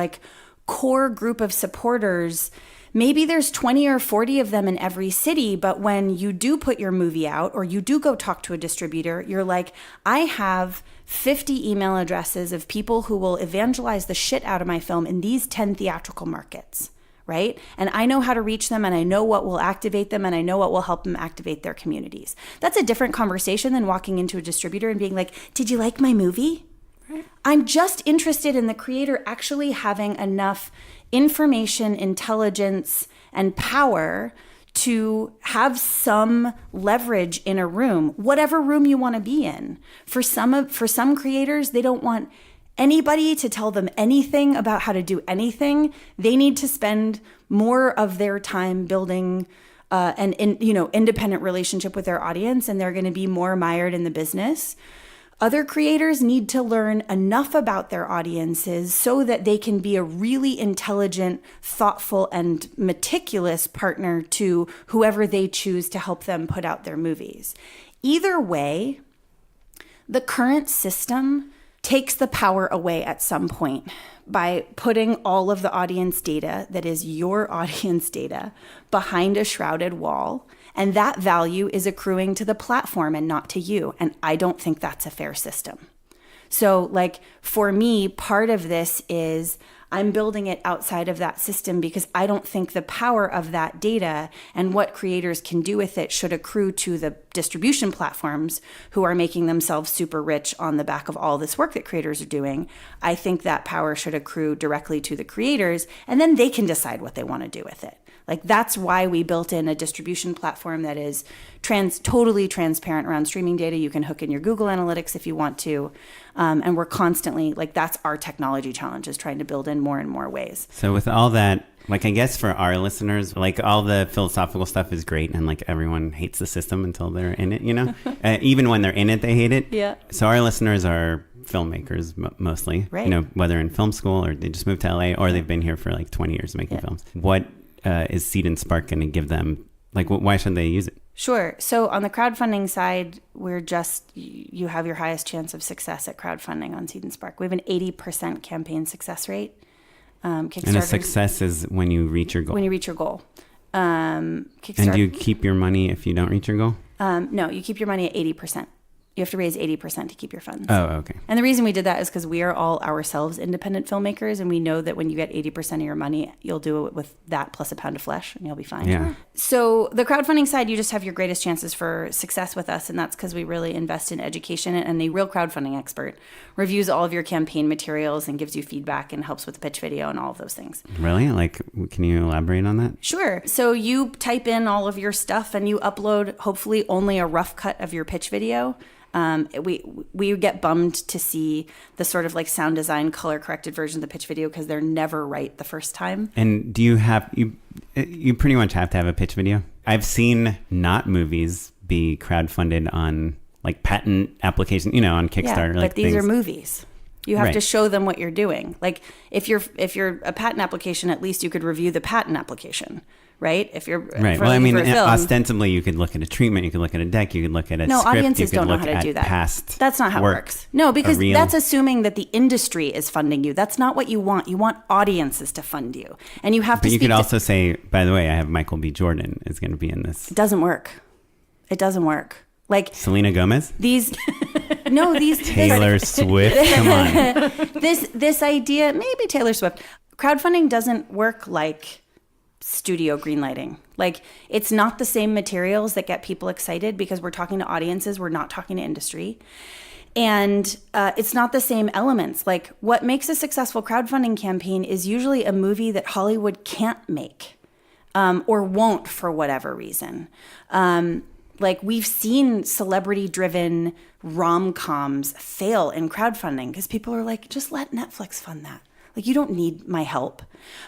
core group of supporters. Maybe there's 20 or 40 of them in every city, but when you do put your movie out or you do go talk to a distributor, you're like, I have 50 email addresses of people who will evangelize the shit out of my film in these 10 theatrical markets, right? And I know how to reach them, and I know what will activate them, and I know what will help them activate their communities. That's a different conversation than walking into a distributor and being like, did you like my movie? Right. I'm just interested in the creator actually having enough information, intelligence, and power to have some leverage in a room, whatever room you want to be in. For some creators, they don't want anybody to tell them anything about how to do anything. They need to spend more of their time building an independent relationship with their audience, and they're going to be more mired in the business. Other creators need to learn enough about their audiences so that they can be a really intelligent, thoughtful, and meticulous partner to whoever they choose to help them put out their movies. Either way, the current system takes the power away at some point by putting all of the audience data that is your audience data behind a shrouded wall. And that value is accruing to the platform and not to you. And I don't think that's a fair system. So for me, part of this is I'm building it outside of that system because I don't think the power of that data and what creators can do with it should accrue to the distribution platforms who are making themselves super rich on the back of all this work that creators are doing. I think that power should accrue directly to the creators, and then they can decide what they want to do with it. That's why we built in a distribution platform that is totally transparent around streaming data. You can hook in your Google Analytics if you want to. And we're constantly, that's our technology challenge, is trying to build in more and more ways. So with all that, I guess for our listeners, all the philosophical stuff is great, and everyone hates the system until they're in it, even when they're in it, they hate it. Yeah. So our listeners are filmmakers mostly, right. Whether in film school or they just moved to LA or they've been here for 20 years making films. What is Seed and Spark going to give them? Why should they use it? Sure. So on the crowdfunding side, you have your highest chance of success at crowdfunding on Seed and Spark. We have an 80% campaign success rate. And a success is when you reach your goal. When you reach your goal. And do you keep your money if you don't reach your goal? No, you keep your money at 80%. You have to raise 80% to keep your funds. Oh, okay. And the reason we did that is because we are all ourselves independent filmmakers, and we know that when you get 80% of your money, you'll do it with that plus a pound of flesh, and you'll be fine. Yeah. So the crowdfunding side, you just have your greatest chances for success with us, and that's because we really invest in education, and a real crowdfunding expert reviews all of your campaign materials and gives you feedback and helps with the pitch video and all of those things. Really? Can you elaborate on that? Sure. So you type in all of your stuff, and you upload hopefully only a rough cut of your pitch video. We get bummed to see the sort of sound design, color corrected version of the pitch video because they're never right the first time. And do you you pretty much have to have a pitch video? I've seen not movies be crowdfunded on patent application, on Kickstarter. Yeah, but these are movies. You have to show them what you're doing. If you're a patent application, at least you could review the patent application. Right? If you're right. Well, I mean, ostensibly, you could look at a treatment, you could look at a deck, you could look at a script. No, audiences don't know how to do that. That's not how it works. No, because that's assuming that the industry is funding you. That's not what you want. You want audiences to fund you, and you have to. But you could also say, by the way, I have Michael B. Jordan is going to be in this. It doesn't work. It doesn't work. Selena Gomez. These Taylor Swift. Come on. This idea, maybe Taylor Swift. Crowdfunding doesn't work like studio greenlighting. Like, it's not the same materials that get people excited because we're talking to audiences, we're not talking to industry. And it's not the same elements. Like, what makes a successful crowdfunding campaign is usually a movie that Hollywood can't make or won't for whatever reason. Like, we've seen celebrity-driven rom-coms fail in crowdfunding because people are like, just let Netflix fund that. Like, you don't need my help.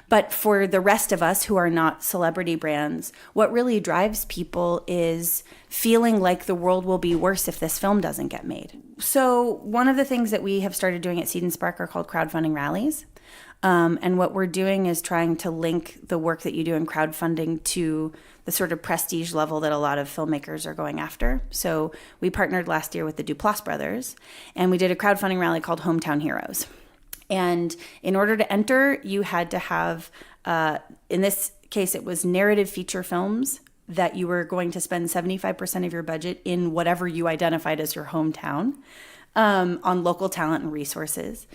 But for the rest of us who are not celebrity brands, what really drives people is feeling like the world will be worse if this film doesn't get made. So one of the things that we have started doing at Seed and Spark are called crowdfunding rallies. And what we're doing is trying to link the work that you do in crowdfunding to the sort of prestige level that a lot of filmmakers are going after. So we partnered last year with the Duplass brothers, and we did a crowdfunding rally called Hometown Heroes. And in order to enter, you had to have, in this case, it was narrative feature films that you were going to spend 75% of your budget in whatever you identified as your hometown, on local talent and resources.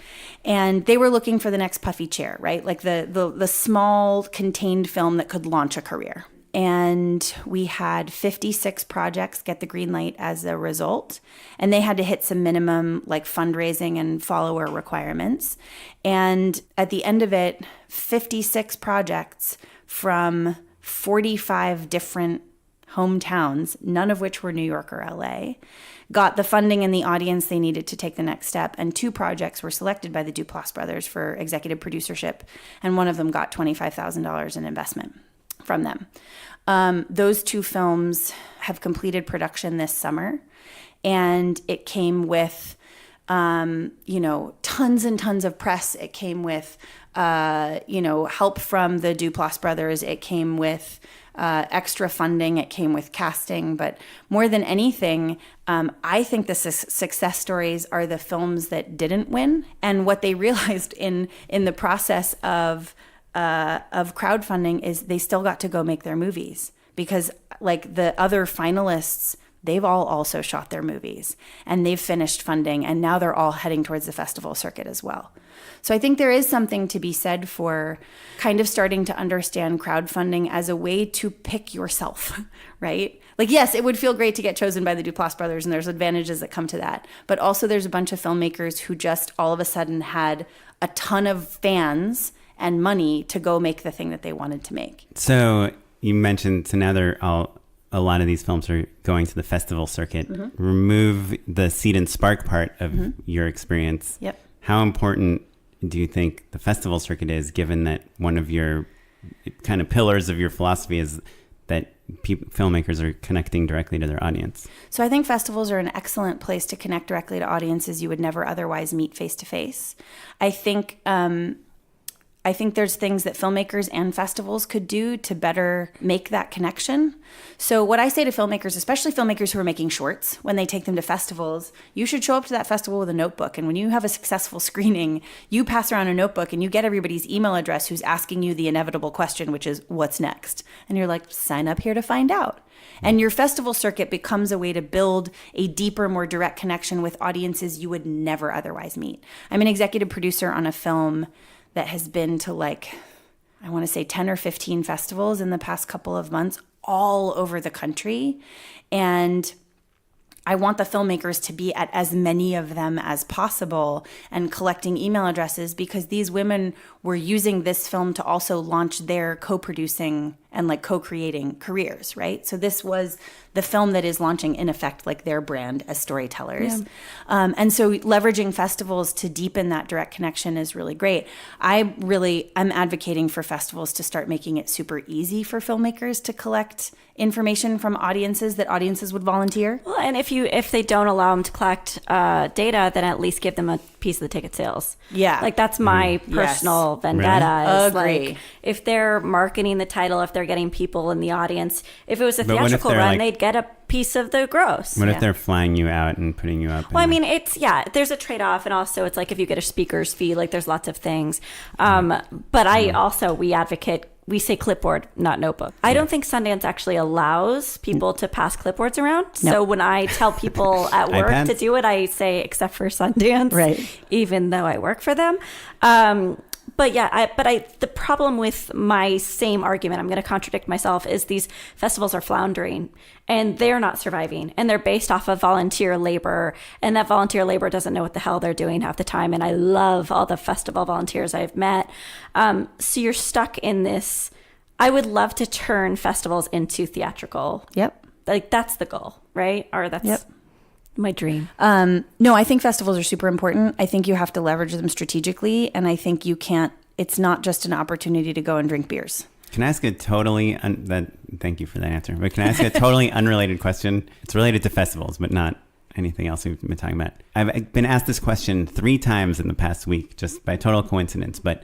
And they were looking for the next puffy chair, right? Like the small contained film that could launch a career. And we had 56 projects get the green light as a result. And they had to hit some minimum like fundraising and follower requirements. And at the end of it, 56 projects from 45 different hometowns, none of which were New York or LA, got the funding and the audience they needed to take the next step. And 2 projects were selected by the Duplass brothers for executive producership. And one of them got $25,000 in investment from them. Those 2 films have completed production this summer, and it came with, tons and tons of press. It came with, help from the Duplass brothers. It came with extra funding. It came with casting. But more than anything, I think the success stories are the films that didn't win, and what they realized in the process of crowdfunding is they still got to go make their movies, because like the other finalists, they've all also shot their movies and they've finished funding, and now they're all heading towards the festival circuit as well. So I think there is something to be said for kind of starting to understand crowdfunding as a way to pick yourself, right? Like, yes, it would feel great to get chosen by the Duplass brothers, and there's advantages that come to that. But also there's a bunch of filmmakers who just all of a sudden had a ton of fans and money to go make the thing that they wanted to make. So you mentioned, so now a lot of these films are going to the festival circuit. Mm-hmm. Remove the Seed and Spark part of your experience. Yep. How important do you think the festival circuit is, given that one of your kind of pillars of your philosophy is that filmmakers are connecting directly to their audience? So I think festivals are an excellent place to connect directly to audiences you would never otherwise meet face to face. I think there's things that filmmakers and festivals could do to better make that connection. So what I say to filmmakers, especially filmmakers who are making shorts, when they take them to festivals, you should show up to that festival with a notebook. And when you have a successful screening, you pass around a notebook and you get everybody's email address who's asking you the inevitable question, which is, what's next? And you're like, sign up here to find out. And your festival circuit becomes a way to build a deeper, more direct connection with audiences you would never otherwise meet. I'm an executive producer on a film that has been to I want to say 10 or 15 festivals in the past couple of months all over the country. And I want the filmmakers to be at as many of them as possible and collecting email addresses, because these women were using this film to also launch their co-producing and co-creating careers, right? So this was the film that is launching, in effect, their brand as storytellers. Yeah. And so leveraging festivals to deepen that direct connection is really great. I'm advocating for festivals to start making it super easy for filmmakers to collect information from audiences that audiences would volunteer. Well, and if they don't allow them to collect data, then at least give them a piece of the ticket sales. Yeah. That's my personal vendetta. Really? Is if they're marketing the title, if they're getting people in the audience, if it was a theatrical run, they'd get a piece of the gross. What if they're flying you out and putting you up? Well, I mean, there's a trade-off, and also it's if you get a speaker's fee, there's lots of things. But we say clipboard, not notebook. I don't think Sundance actually allows people to pass clipboards around. No. So when I tell people at work to do it, I say, except for Sundance, right? Even though I work for them. But yeah, the problem with my same argument, I'm going to contradict myself, is these festivals are floundering and they're not surviving, and they're based off of volunteer labor, and that volunteer labor doesn't know what the hell they're doing half the time. And I love all the festival volunteers I've met. So you're stuck in this. I would love to turn festivals into theatrical. Yep. Like that's the goal, right? Or that's my dream. No, I think festivals are super important. I think you have to leverage them strategically. And I think it's not just an opportunity to go and drink beers. Can I ask a totally, thank you for that answer, but can I ask a totally unrelated question? It's related to festivals, but not anything else we've been talking about. I've been asked this question 3 times in the past week, just by total coincidence. But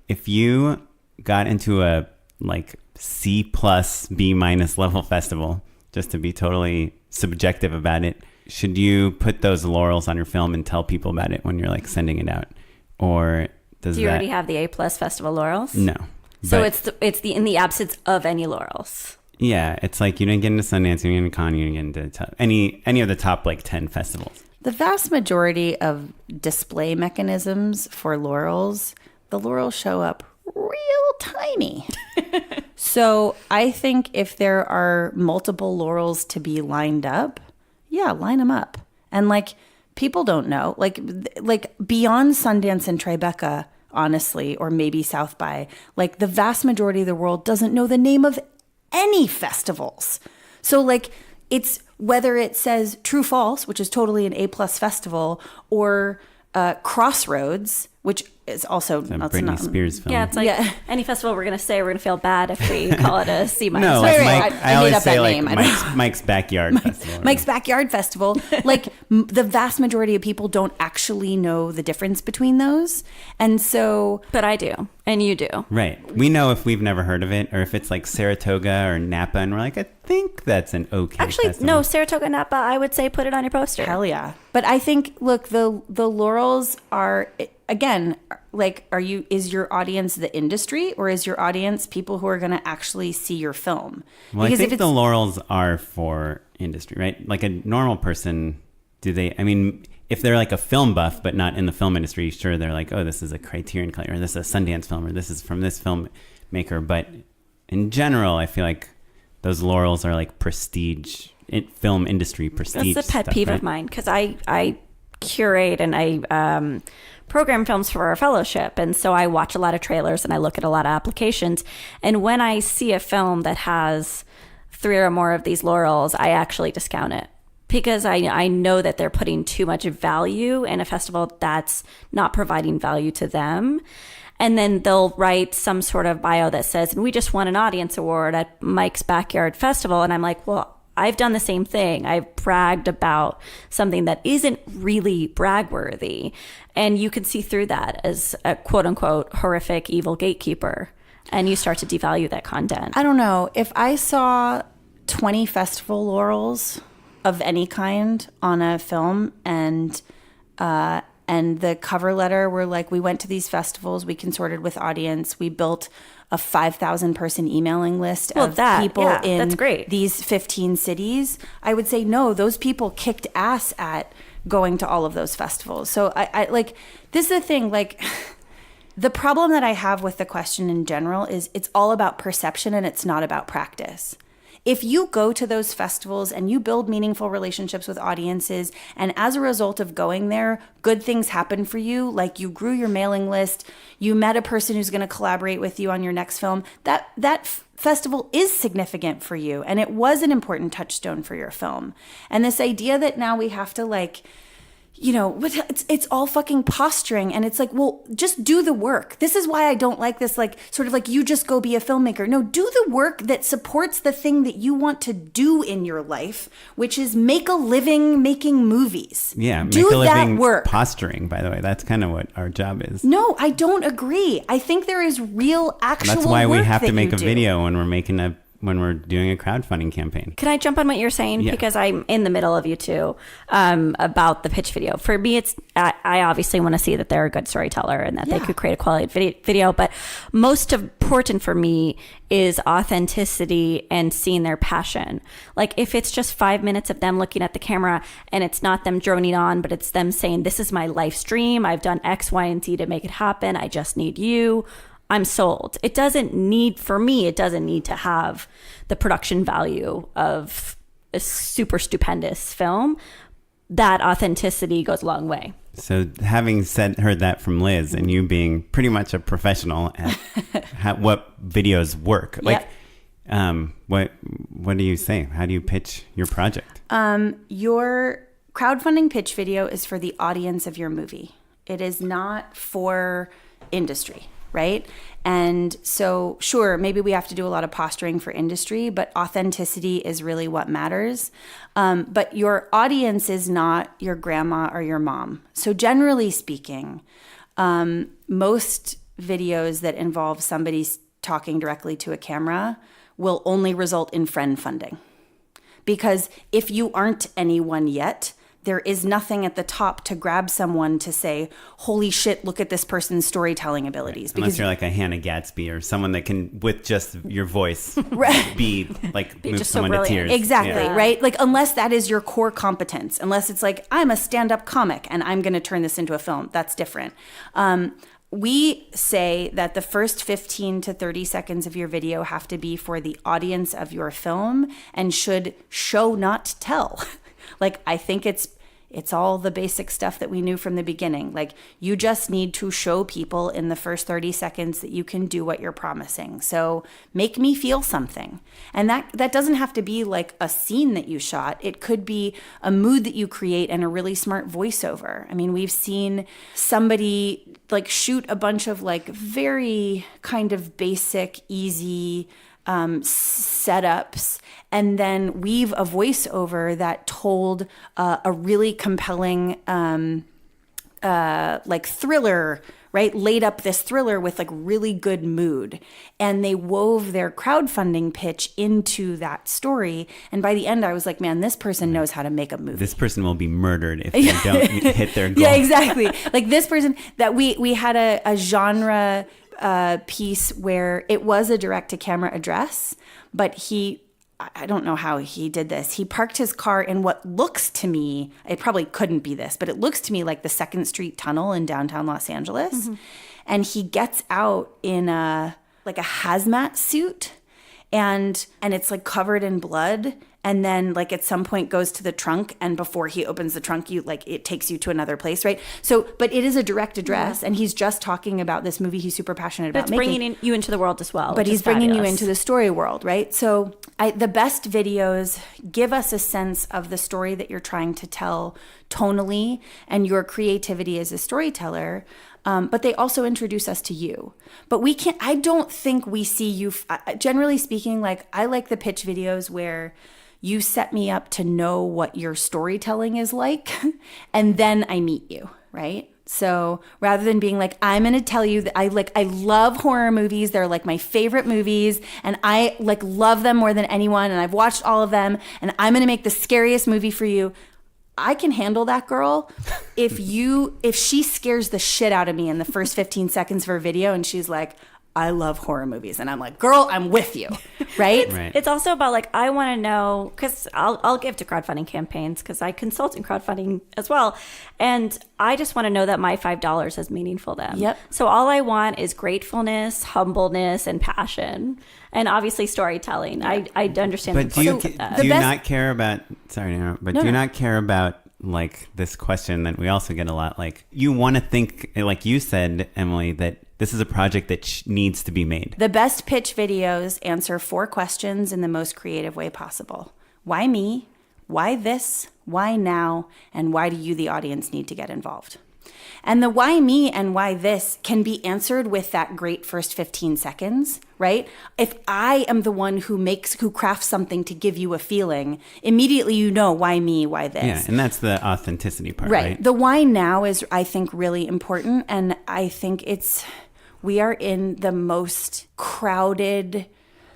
if you got into a like C+, B- level festival, just to be totally subjective about it, should you put those laurels on your film and tell people about it when you're like sending it out? Or do you already have the A+ festival laurels? No. So it's in the absence of any laurels. Yeah, it's like you didn't get into Sundance, you didn't get into Cannes, you didn't get into any of the top like 10 festivals. The vast majority of display mechanisms for laurels, the laurels show up real tiny. So I think if there are multiple laurels to be lined up, yeah, line them up. And like people don't know, like beyond Sundance and Tribeca, honestly, or maybe South by, like the vast majority of the world doesn't know the name of any festivals. So like it's whether it says True False, which is totally an A+ festival, or Crossroads, which is also Britney Spears film. Yeah, it's like any festival we're going to say, we're going to feel bad if we call it a C-. No, like I always say like Mike's Backyard Festival. Mike's Backyard Festival. Like the vast majority of people don't actually know the difference between those. And so... But I do. And you do. Right. We know if we've never heard of it, or if it's like Saratoga or Napa, and we're like, I think that's an okay festival. No, Saratoga, Napa, I would say put it on your poster. Hell yeah. But I think, look, the laurels are... Again, like, is your audience the industry, or is your audience people who are going to actually see your film? Well, because I think the laurels are for industry, right? Like a normal person, if they're like a film buff, but not in the film industry, sure, they're like, oh, this is a Criterion Collection, or this is a Sundance film, or this is from this filmmaker. But in general, I feel like those laurels are like prestige, film industry prestige. That's a pet peeve of mine, because I curate and I program films for our fellowship, and so I watch a lot of trailers and I look at a lot of applications, and when I see a film that has 3 or more of these laurels, I actually discount it, because I know that they're putting too much value in a festival that's not providing value to them. And then they'll write some sort of bio that says, and we just won an audience award at Mike's Backyard Festival, and I'm like, well, I've done the same thing. I've bragged about something that isn't really brag-worthy. And you can see through that as a quote-unquote horrific, evil gatekeeper. And you start to devalue that content. I don't know. If I saw 20 festival laurels of any kind on a film, and the cover letter were like, we went to these festivals, we consorted with audience, we built a 5,000 person emailing list of people in that's great. These 15 cities, I would say, no, those people kicked ass at going to all of those festivals. So I like, this is the thing, like the problem that I have with the question in general is it's all about perception and it's not about practice. If you go to those festivals and you build meaningful relationships with audiences, and as a result of going there, good things happen for you, like you grew your mailing list, you met a person who's going to collaborate with you on your next film, that festival is significant for you, and it was an important touchstone for your film. And this idea that now we have to like, you know, it's all fucking posturing, and it's like, well, just do the work. This is why I don't like this, like, sort of like, you just go be a filmmaker. No, do the work that supports the thing that you want to do in your life, which is make a living making movies. Yeah, do make a that living work. Posturing, by the way. That's kind of what our job is. No, I don't agree. I think there is real, actual work. That's why we have that to make you a do. video when we're making a when we're doing a crowdfunding campaign. Can I jump on what you're saying? Yeah. Because I'm in the middle of you two about the pitch video. For me, I obviously want to see that they're a good storyteller and that they could create a quality video. But most important for me is authenticity and seeing their passion. Like if it's just 5 minutes of them looking at the camera and it's not them droning on, but it's them saying, this is my life stream. I've done X, Y, and Z to make it happen. I just need you. I'm sold. It doesn't need to have the production value of a super stupendous film. That authenticity goes a long way. So having heard that from Liz and you being pretty much a professional at what videos work, like, what do you say? How do you pitch your project? Your crowdfunding pitch video is for the audience of your movie. It is not for industry. Right? And so, sure, maybe we have to do a lot of posturing for industry, but authenticity is really what matters. But your audience is not your grandma or your mom. So generally speaking, most videos that involve somebody talking directly to a camera will only result in friend funding. Because if you aren't anyone yet, there is nothing at the top to grab someone to say, holy shit, look at this person's storytelling abilities. Right. Unless you're like a Hannah Gatsby or someone that can, with just your voice, be like, move someone to tears. Exactly, right? Like, unless that is your core competence, unless it's like, I'm a stand-up comic and I'm going to turn this into a film, that's different. We say that the first 15 to 30 seconds of your video have to be for the audience of your film and should show, not tell. Like, I think it's all the basic stuff that we knew from the beginning. Like, you just need to show people in the first 30 seconds that you can do what you're promising. So make me feel something. And that doesn't have to be like a scene that you shot. It could be a mood that you create and a really smart voiceover. I mean, we've seen somebody like shoot a bunch of like very kind of basic, easy setups and then weave a voiceover that told a really compelling like thriller, right? Laid up this thriller with like really good mood. And they wove their crowdfunding pitch into that story. And by the end, I was like, man, this person knows how to make a movie. This person will be murdered if they don't hit their goal. Yeah, exactly. Like this person that we had a genre piece where it was a direct-to-camera address, but I don't know how he did this. He parked his car in what looks to me, it probably couldn't be this, but it looks to me like the 2nd Street Tunnel in downtown Los Angeles. Mm-hmm. And he gets out in a hazmat suit and it's like covered in blood. And then like at some point goes to the trunk, and before he opens the trunk, it takes you to another place, right? So, but it is a direct address, and he's just talking about this movie he's super passionate about making. It's bringing you into the world as well. But he's bringing you into the story world, right? So the best videos give us a sense of the story that you're trying to tell tonally and your creativity as a storyteller. But they also introduce us to you. But I don't think we see you, generally speaking, like I like the pitch videos where you set me up to know what your storytelling is like, and then I meet you, right? So rather than being like, I'm going to tell you that I love horror movies. They're like my favorite movies, and I like love them more than anyone, and I've watched all of them, and I'm going to make the scariest movie for you. I can handle that girl if she scares the shit out of me in the first 15 seconds of her video and she's like, I love horror movies. And I'm like, girl, I'm with you. Right? It's also about like, I want to know, because I'll give to crowdfunding campaigns because I consult in crowdfunding as well. And I just want to know that my $5 is meaningful to them. Yep. So all I want is gratefulness, humbleness, and passion. And obviously storytelling. I understand. But do you not care about, sorry to interrupt, but do you not care about like this question that we also get a lot? Like you want to think, like you said, Emily, that this is a project that needs to be made. The best pitch videos answer 4 questions in the most creative way possible. Why me? Why this? Why now? And why do you, the audience, need to get involved? And the why me and why this can be answered with that great first 15 seconds, right? If I am the one who crafts something to give you a feeling, immediately you know why me, why this. Yeah, and that's the authenticity part, right? The why now is, I think, really important. And I think we are in the most crowded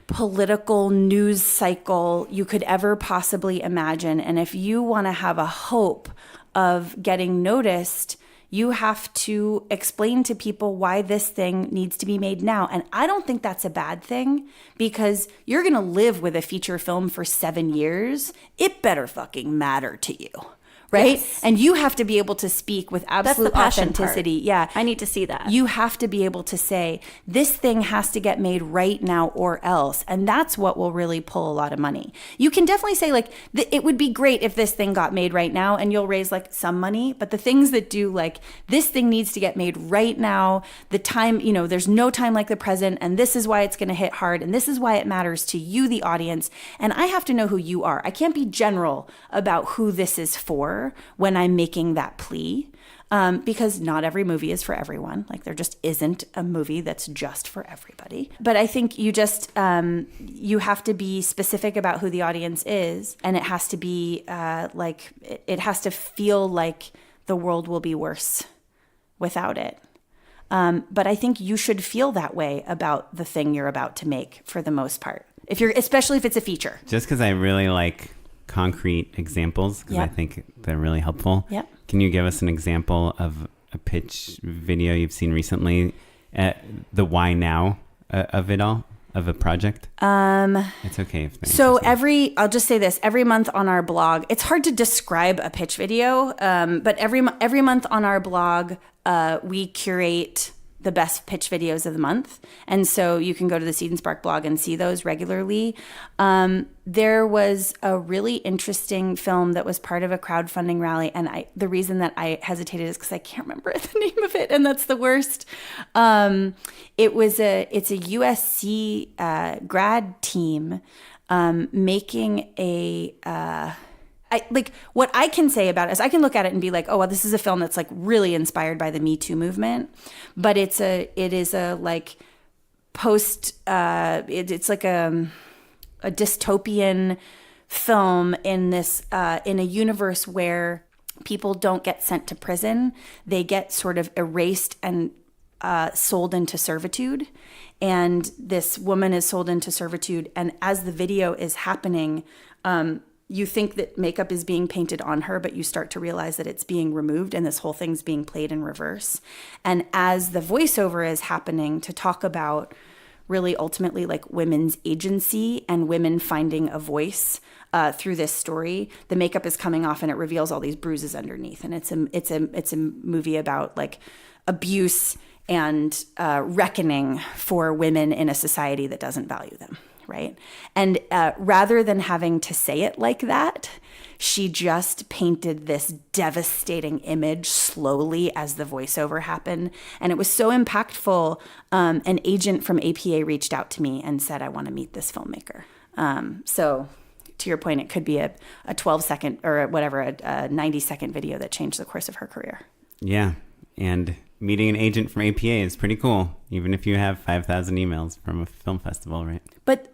political news cycle you could ever possibly imagine. And if you want to have a hope of getting noticed, you have to explain to people why this thing needs to be made now. And I don't think that's a bad thing, because you're going to live with a feature film for 7 years. It better fucking matter to you. Right? Yes. And you have to be able to speak with absolute authenticity. Part. Yeah. I need to see that. You have to be able to say, this thing has to get made right now or else. And that's what will really pull a lot of money. You can definitely say, like, it would be great if this thing got made right now, and you'll raise like some money. But the things that do, like, this thing needs to get made right now, the time, you know, there's no time like the present, and this is why it's going to hit hard, and this is why it matters to you, the audience. And I have to know who you are. I can't be general about who this is for when I'm making that plea, because not every movie is for everyone. Like, there just isn't a movie that's just for everybody. But I think you just, you have to be specific about who the audience is, and it has to be it has to feel like the world will be worse without it. But I think you should feel that way about the thing you're about to make for the most part, especially if it's a feature. Just because I really like concrete examples, because I think they're really helpful. Yep. Can you give us an example of a pitch video you've seen recently, the why now of it all, of a project? It's okay if so I'll just say this, every month on our blog, it's hard to describe a pitch video, but every month on our blog, we curate the best pitch videos of the month. And so you can go to the Seed and Spark blog and see those regularly. There was a really interesting film that was part of a crowdfunding rally. And the reason that I hesitated is because I can't remember the name of it. And that's the worst. It's a USC grad team making a... what I can say about it is I can look at it and be like, oh, well, this is a film that's like really inspired by the Me Too movement, but it's like post, it's like a dystopian film in this, in a universe where people don't get sent to prison. They get sort of erased and sold into servitude. And this woman is sold into servitude. And as the video is happening, you think that makeup is being painted on her, but you start to realize that it's being removed and this whole thing's being played in reverse. And as the voiceover is happening to talk about really ultimately like women's agency and women finding a voice through this story, the makeup is coming off and it reveals all these bruises underneath. And it's a movie about like abuse and reckoning for women in a society that doesn't value them. Right. And rather than having to say it like that, she just painted this devastating image slowly as the voiceover happened. And it was so impactful. An agent from APA reached out to me and said, I want to meet this filmmaker. So to your point, it could be a 12-second or whatever, a 90-second video that changed the course of her career. Yeah. And meeting an agent from APA is pretty cool, even if you have 5,000 emails from a film festival, right? But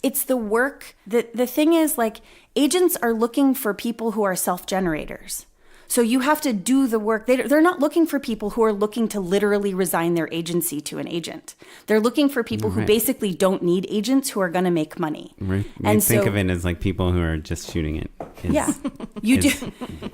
it's the work. The thing is, like, agents are looking for people who are self-generators. So you have to do the work. They're not looking for people who are looking to literally resign their agency to an agent. They're looking for people who basically don't need agents, who are going to make money. Right. And think of it as like people who are just shooting it. Yeah, you do.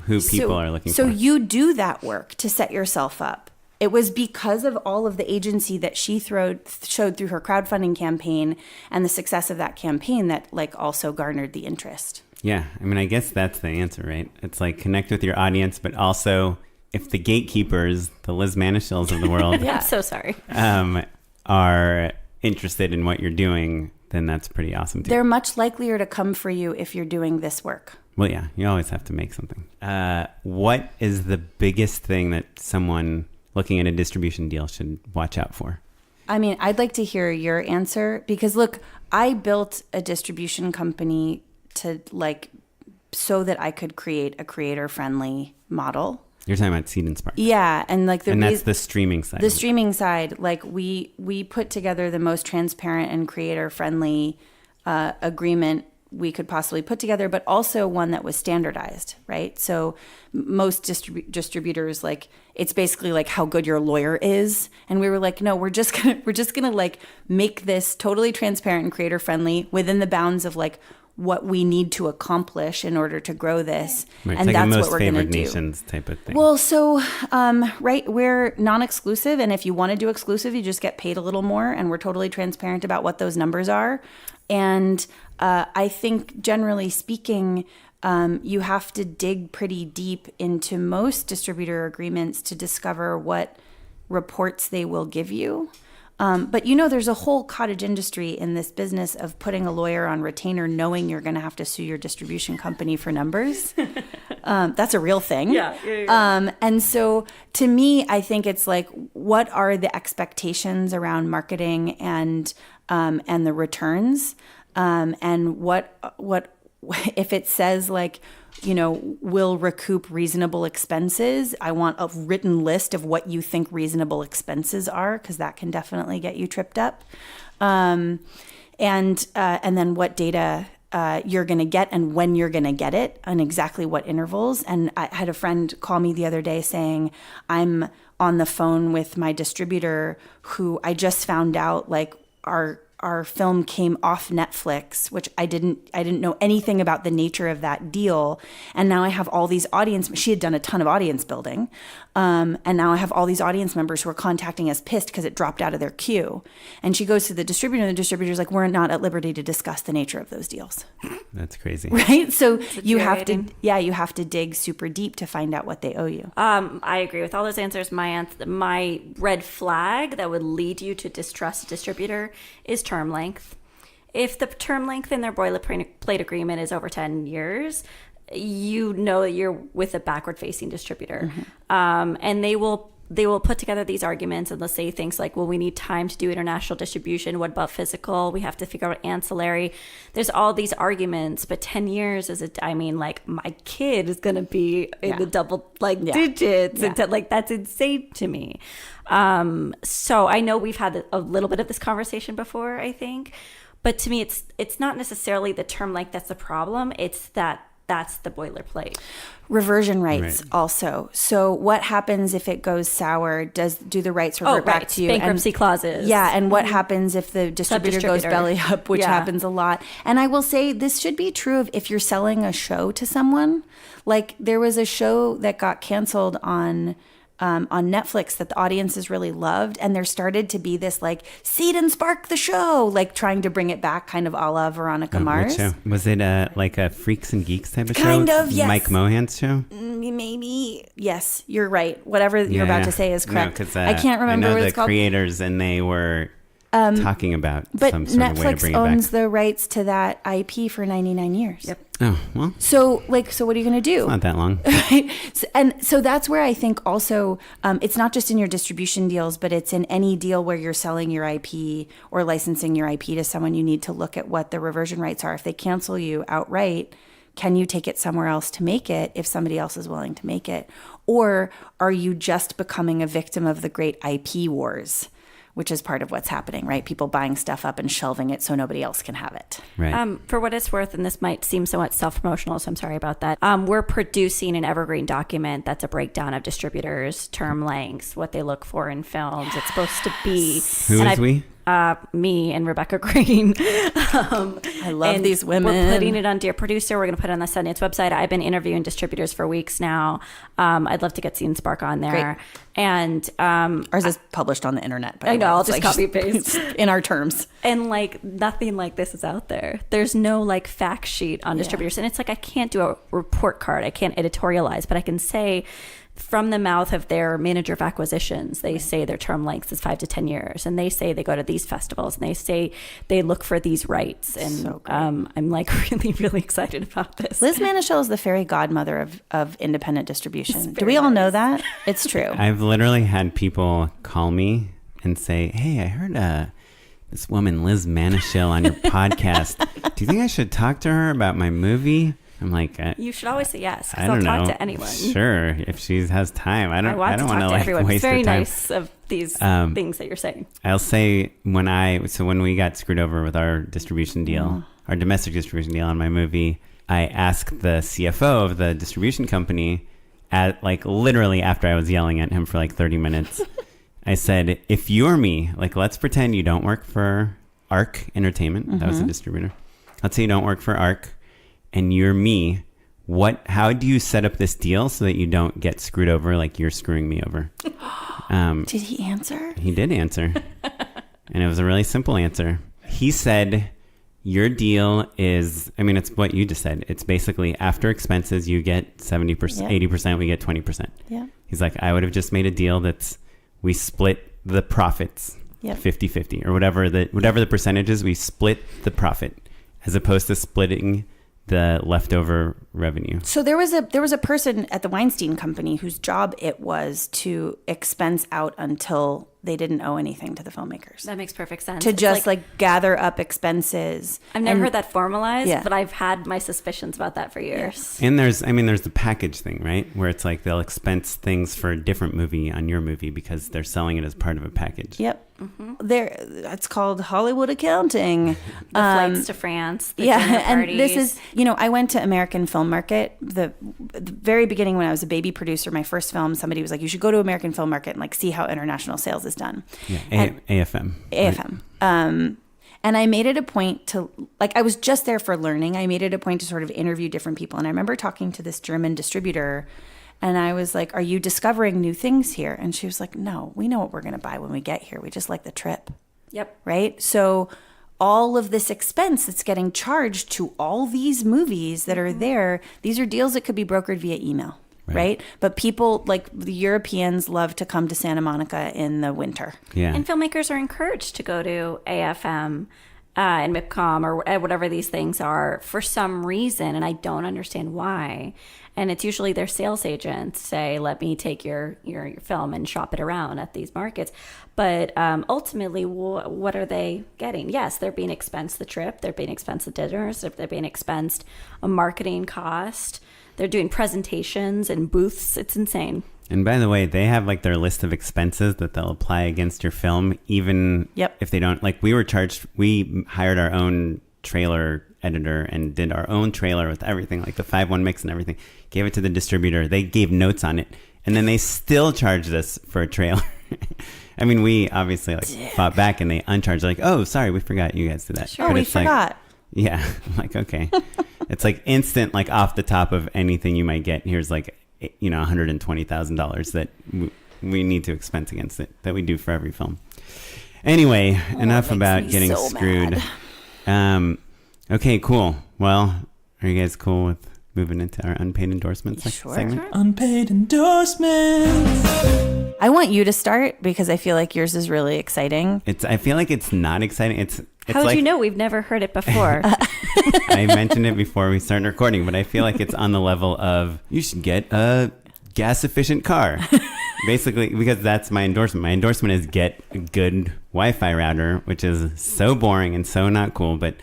Who people are looking for. So you do that work to set yourself up. It was because of all of the agency that she showed through her crowdfunding campaign and the success of that campaign that like also garnered the interest. Yeah. I mean, I guess that's the answer, right? It's like connect with your audience, but also if the gatekeepers, the Liz Manashils of the world, I'm so sorry, are interested in what you're doing, then that's pretty awesome too. They're much likelier to come for you if you're doing this work. Well, yeah, you always have to make something. What is the biggest thing that someone looking at a distribution deal should watch out for? I mean, I'd like to hear your answer because look, I built a distribution company to like, so that I could create a creator-friendly model. You're talking about Seed and Spark. Yeah. And like that's the streaming side. The streaming side, like we put together the most transparent and creator-friendly agreement we could possibly put together, but also one that was standardized, right? So most distributors, like, it's basically like how good your lawyer is. And we were like, no, we're just gonna like make this totally transparent and creator friendly within the bounds of like what we need to accomplish in order to grow this. Right, and like that's a most what we're going to favored do. nations type of thing. Well, so, right, we're non-exclusive. And if you want to do exclusive, you just get paid a little more. And we're totally transparent about what those numbers are. And I think generally speaking, you have to dig pretty deep into most distributor agreements to discover what reports they will give you. But there's a whole cottage industry in this business of putting a lawyer on retainer knowing you're going to have to sue your distribution company for numbers. That's a real thing. Yeah. And so to me, I think it's like, what are the expectations around marketing and the returns? And what if it says like, will recoup reasonable expenses? I want a written list of what you think reasonable expenses are, because that can definitely get you tripped up. And then what data you're going to get and when you're going to get it and exactly what intervals. And I had a friend call me the other day saying, I'm on the phone with my distributor who I just found out like our film came off Netflix, which I didn't know anything about the nature of that deal. And now I have all these she had done a ton of audience building. And now I have all these audience members who are contacting us pissed because it dropped out of their queue. And she goes to the distributor, and the distributor's like, we're not at liberty to discuss the nature of those deals. That's crazy. Right? So you have to dig super deep to find out what they owe you. I agree with all those answers. My red flag that would lead you to distrust a distributor is term length. If the term length in their boilerplate agreement is over 10 years, you know that you're with a backward-facing distributor. Mm-hmm. And they will put together these arguments, and they'll say things like, well, we need time to do international distribution. What about physical? We have to figure out ancillary. There's all these arguments, but 10 years like my kid is going to be in the double digits. Yeah. And that's insane to me. So I know we've had a little bit of this conversation before, I think, but to me, it's not necessarily the term length that's the problem. It's that's the boilerplate. Reversion rights also. So what happens if it goes sour? Do the rights revert back to you? Bankruptcy clauses. Yeah, and what happens if the distributor goes belly up, which happens a lot. And I will say this should be true of if you're selling a show to someone. Like there was a show that got canceled on Netflix that the audiences really loved, and there started to be this like Seed and Spark the show, like trying to bring it back, kind of a la Veronica Mars. Which show? Was it like a Freaks and Geeks type of show? Kind of, yes. Mike Mohan's show? Maybe. Yes, you're right. Whatever you're about to say is correct. No, I can't remember what it's called. I know the creators, and they were talking about some sort Netflix of way to bring it back. But Netflix owns the rights to that IP for 99 years. Yep. Oh, well. So what are you going to do? It's not that long. Right? So that's where I think also, it's not just in your distribution deals, but it's in any deal where you're selling your IP or licensing your IP to someone. You need to look at what the reversion rights are. If they cancel you outright, can you take it somewhere else to make it if somebody else is willing to make it? Or are you just becoming a victim of the great IP wars, which is part of what's happening, right? People buying stuff up and shelving it so nobody else can have it. Right. For what it's worth, and this might seem somewhat self-promotional, so I'm sorry about that. We're producing an evergreen document that's a breakdown of distributors, term lengths, what they look for in films. It's supposed to be... Who is we? Me and Rebecca Green. I love these women. We're putting it on Dear Producer. We're going to put it on the Sundance website. I've been interviewing distributors for weeks now. I'd love to get Seed and Spark on there. Great. And ours is published on the internet. I know. I'll just copy paste in our terms. And like nothing like this is out there. There's no like fact sheet on distributors, and it's like I can't do a report card. I can't editorialize, but I can say from the mouth of their manager of acquisitions, they say their term length is 5 to 10 years, and they say they go to these festivals, and they say they look for these rights. And so I'm like really, really excited about this. Liz Manashil is the fairy godmother of independent distribution. Do we all know that? It's true. I've literally had people call me and say, hey, I heard this woman, Liz Manashil, on your podcast. Do you think I should talk to her about my movie? I'm like, You should always say yes, I because I'll don't know. talk to anyone. Sure, if she has time. I don't want to want talk to to everyone. waste It's very her time. nice of these things that you're saying. I'll say when we got screwed over with our distribution deal, our domestic distribution deal on my movie, I asked the CFO of the distribution company at like literally after I was yelling at him for like 30 minutes. I said, if you're me, like, let's pretend you don't work for ARC Entertainment. That was the distributor. Let's say you don't work for ARC and you're me. How do you set up this deal so that you don't get screwed over like you're screwing me over? Did he answer? He did answer. And it was a really simple answer. He said, your deal is, I mean, it's what you just said. It's basically after expenses, you get 70%, 80%, we get 20%. Yeah. He's like, I would have just made a deal that's, we split the profits 50-50 or whatever the percentage is, we split the profit as opposed to splitting the leftover revenue. So there was a person at the Weinstein Company whose job it was to expense out until they didn't owe anything to the filmmakers. That makes perfect sense. To It's just like gather up expenses. I've never heard that formalized, Yeah. but I've had my suspicions about that for years. And there's the package thing, right? Where it's like they'll expense things for a different movie on your movie because they're selling it as part of a package. Yep. It's called Hollywood accounting. The flights to France, the Yeah, dinner and parties. this is, I went to American Film Market. The very beginning when I was a baby producer, my first film, somebody was like, you should go to American Film Market and like see how international sales is done. Yeah, AFM. AFM. Right? And I made it a point to, like, I was just there for learning. I made it a point to sort of interview different people. And I remember talking to this German distributor and I was like, are you discovering new things here? And she was like, no, we know what we're going to buy when we get here. We just like the trip. Yep. Right? So all of this expense that's getting charged to all these movies that are there, these are deals that could be brokered via email. Right? But people, like the Europeans, love to come to Santa Monica in the winter. Yeah. And filmmakers are encouraged to go to AFM and MIPCOM or whatever these things are for some reason, and I don't understand why. And it's usually their sales agents say, let me take your film and shop it around at these markets. But ultimately, what are they getting? Yes, they're being expensed the trip. They're being expensed the dinners. They're being expensed a marketing cost. They're doing presentations and booths. It's insane. And by the way, they have like their list of expenses that they'll apply against your film, even if they don't. Like we hired our own trailer editor and did our own trailer with everything, like the 5:1 mix and everything, gave it to the distributor. They gave notes on it. And then they still charged us for a trailer. I mean, we obviously fought back and they uncharged, like, oh, sorry, we forgot you guys did that. Sure, we forgot. Yeah, I'm like, okay. It's like instant, like off the top of anything you might get. Here's like, $120,000 that we need to expense against it, that we do for every film. Anyway, enough about getting so screwed. Okay, cool. Well, are you guys cool with moving into our unpaid endorsements segment? Sure. Unpaid endorsements. I want you to start because I feel like yours is really exciting. I feel like it's not exciting. It's How would like, you know? We've never heard it before. I mentioned it before we started recording, but I feel like it's on the level of you should get a gas efficient car. Basically, because that's my endorsement. My endorsement is get a good Wi-Fi router, which is so boring and so not cool. But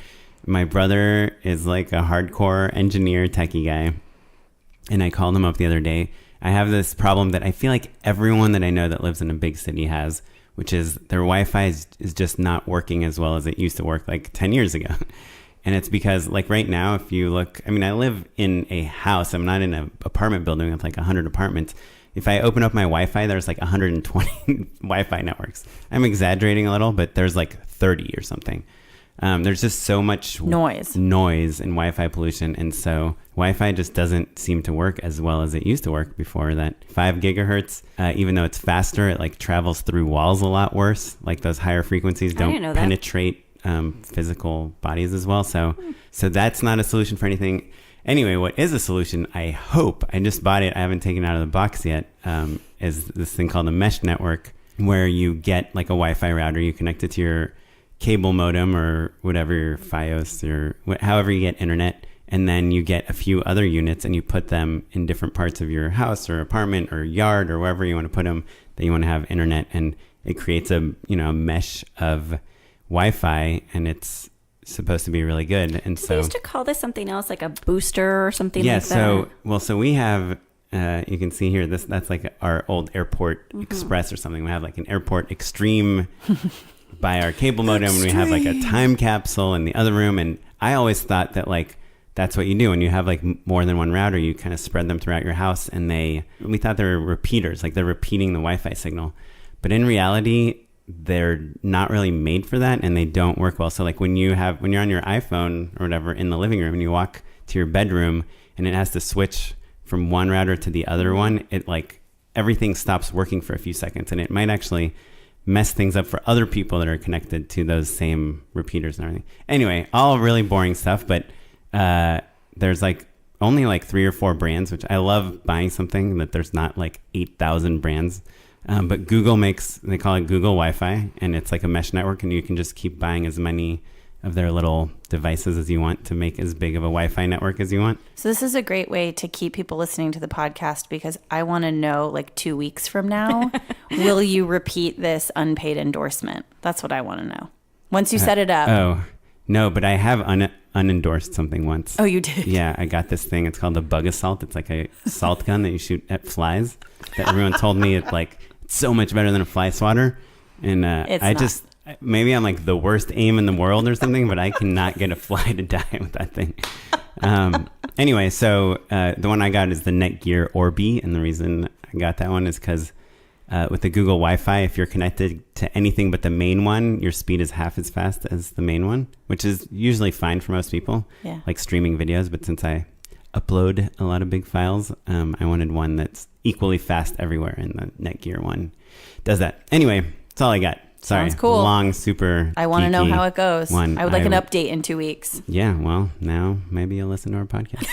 my brother is like a hardcore engineer techie guy. And I called him up the other day. I have this problem that I feel like everyone that I know that lives in a big city has, which is their Wi-Fi is just not working as well as it used to work like 10 years ago. And it's because like right now, if you look, I mean, I live in a house. I'm not in an apartment building with like 100 apartments. If I open up my Wi-Fi, there's like 120 Wi-Fi networks. I'm exaggerating a little, but there's like 30 or something. There's just so much noise and Wi-Fi pollution. And so Wi-Fi just doesn't seem to work as well as it used to work before that. 5 gigahertz, even though it's faster, it like travels through walls a lot worse. Like those higher frequencies don't penetrate physical bodies as well. So that's not a solution for anything. Anyway, what is a solution, I hope, I just bought it, I haven't taken it out of the box yet, is this thing called a mesh network, where you get like a Wi-Fi router, you connect it to your cable modem or whatever, your Fios or however you get internet, and then you get a few other units and you put them in different parts of your house or apartment or yard or wherever you want to put them that you want to have internet, and it creates a mesh of Wi-Fi, and it's supposed to be really good. And They so used to call this something else, like a booster or something like that. So we have, you can see here, that's like our old Airport Express or something. We have like an Airport Extreme by our cable modem, and we have like a time capsule in the other room. And I always thought that like, that's what you do when you have like more than one router. You kind of spread them throughout your house, and we thought they were repeaters, like they're repeating the Wi-Fi signal. But in reality, they're not really made for that, and they don't work well. So like when you're on your iPhone or whatever in the living room, and you walk to your bedroom, and it has to switch from one router to the other one, it like everything stops working for a few seconds, and it might actually mess things up for other people that are connected to those same repeaters and everything. Anyway, all really boring stuff, but there's like only like 3 or 4 brands, which I love buying something that there's not like 8,000 brands. But Google they call it Google Wi-Fi, and it's like a mesh network, and you can just keep buying as many of their little devices as you want to make as big of a Wi-Fi network as you want. So this is a great way to keep people listening to the podcast, because I want to know like 2 weeks from now, will you repeat this unpaid endorsement? That's what I want to know. Once you set it up. Oh, no, but I have unendorsed something once. Oh, you did? Yeah, I got this thing. It's called the Bug Assault. It's like a salt gun that you shoot at flies. That everyone told me it's like so much better than a fly swatter. And maybe I'm like the worst aim in the world or something, but I cannot get a fly to die with that thing. Anyway, so the one I got is the Netgear Orbi, and the reason I got that one is because with the Google Wi-Fi, if you're connected to anything but the main one, your speed is half as fast as the main one, which is usually fine for most people, like streaming videos. But since I upload a lot of big files, I wanted one that's equally fast everywhere, and the Netgear one does that. Anyway, that's all I got. Sorry. Sounds cool. Long, super I want to know how it goes. One. I would like an update in 2 weeks. Yeah, well, now maybe you'll listen to our podcast.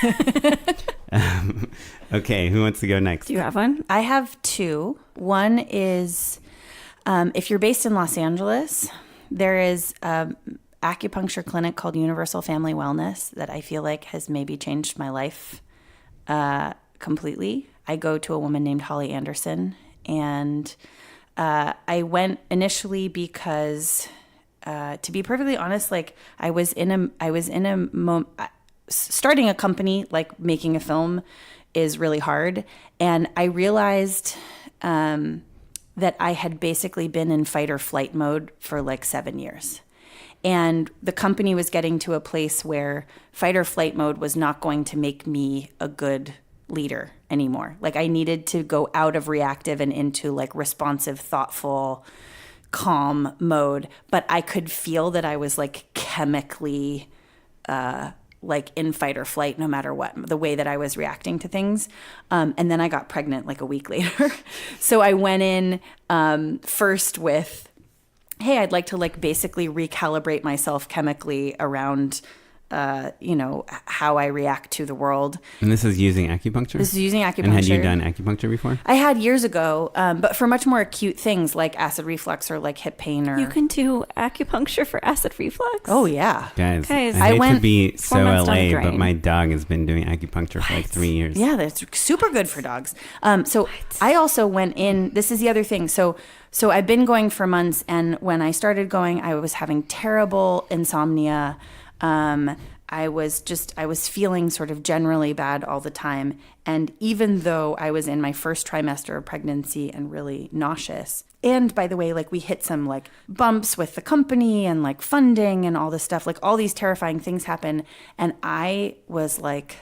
Okay, who wants to go next? Do you have one? I have 2. One is, if you're based in Los Angeles, there is an acupuncture clinic called Universal Family Wellness that I feel like has maybe changed my life completely. I go to a woman named Holly Anderson, and I went initially because, to be perfectly honest, like starting a company, like making a film, is really hard, and I realized that I had basically been in fight or flight mode for like 7 years. And the company was getting to a place where fight or flight mode was not going to make me a good leader anymore. Like I needed to go out of reactive and into like responsive, thoughtful, calm mode. But I could feel that I was like chemically like in fight or flight no matter what, the way that I was reacting to things. And then I got pregnant like a week later. So I went in first with, hey, I'd like to like basically recalibrate myself chemically around how I react to the world. And this is using acupuncture? This is using acupuncture. And had you done acupuncture before? I had years ago, but for much more acute things like acid reflux or like hip pain. Or You can do acupuncture for acid reflux? Oh, yeah. Guys, Guys, I hate to be 4 so months down the LA, but drain. my dog has been doing acupuncture for like 3 years. Yeah, that's super good for dogs. So I also went in, this is the other thing. So I've been going for months, and when I started going, I was having terrible insomnia. I was feeling sort of generally bad all the time. And even though I was in my first trimester of pregnancy and really nauseous, and by the way, like we hit some like bumps with the company and like funding and all this stuff, like all these terrifying things happen. And I was like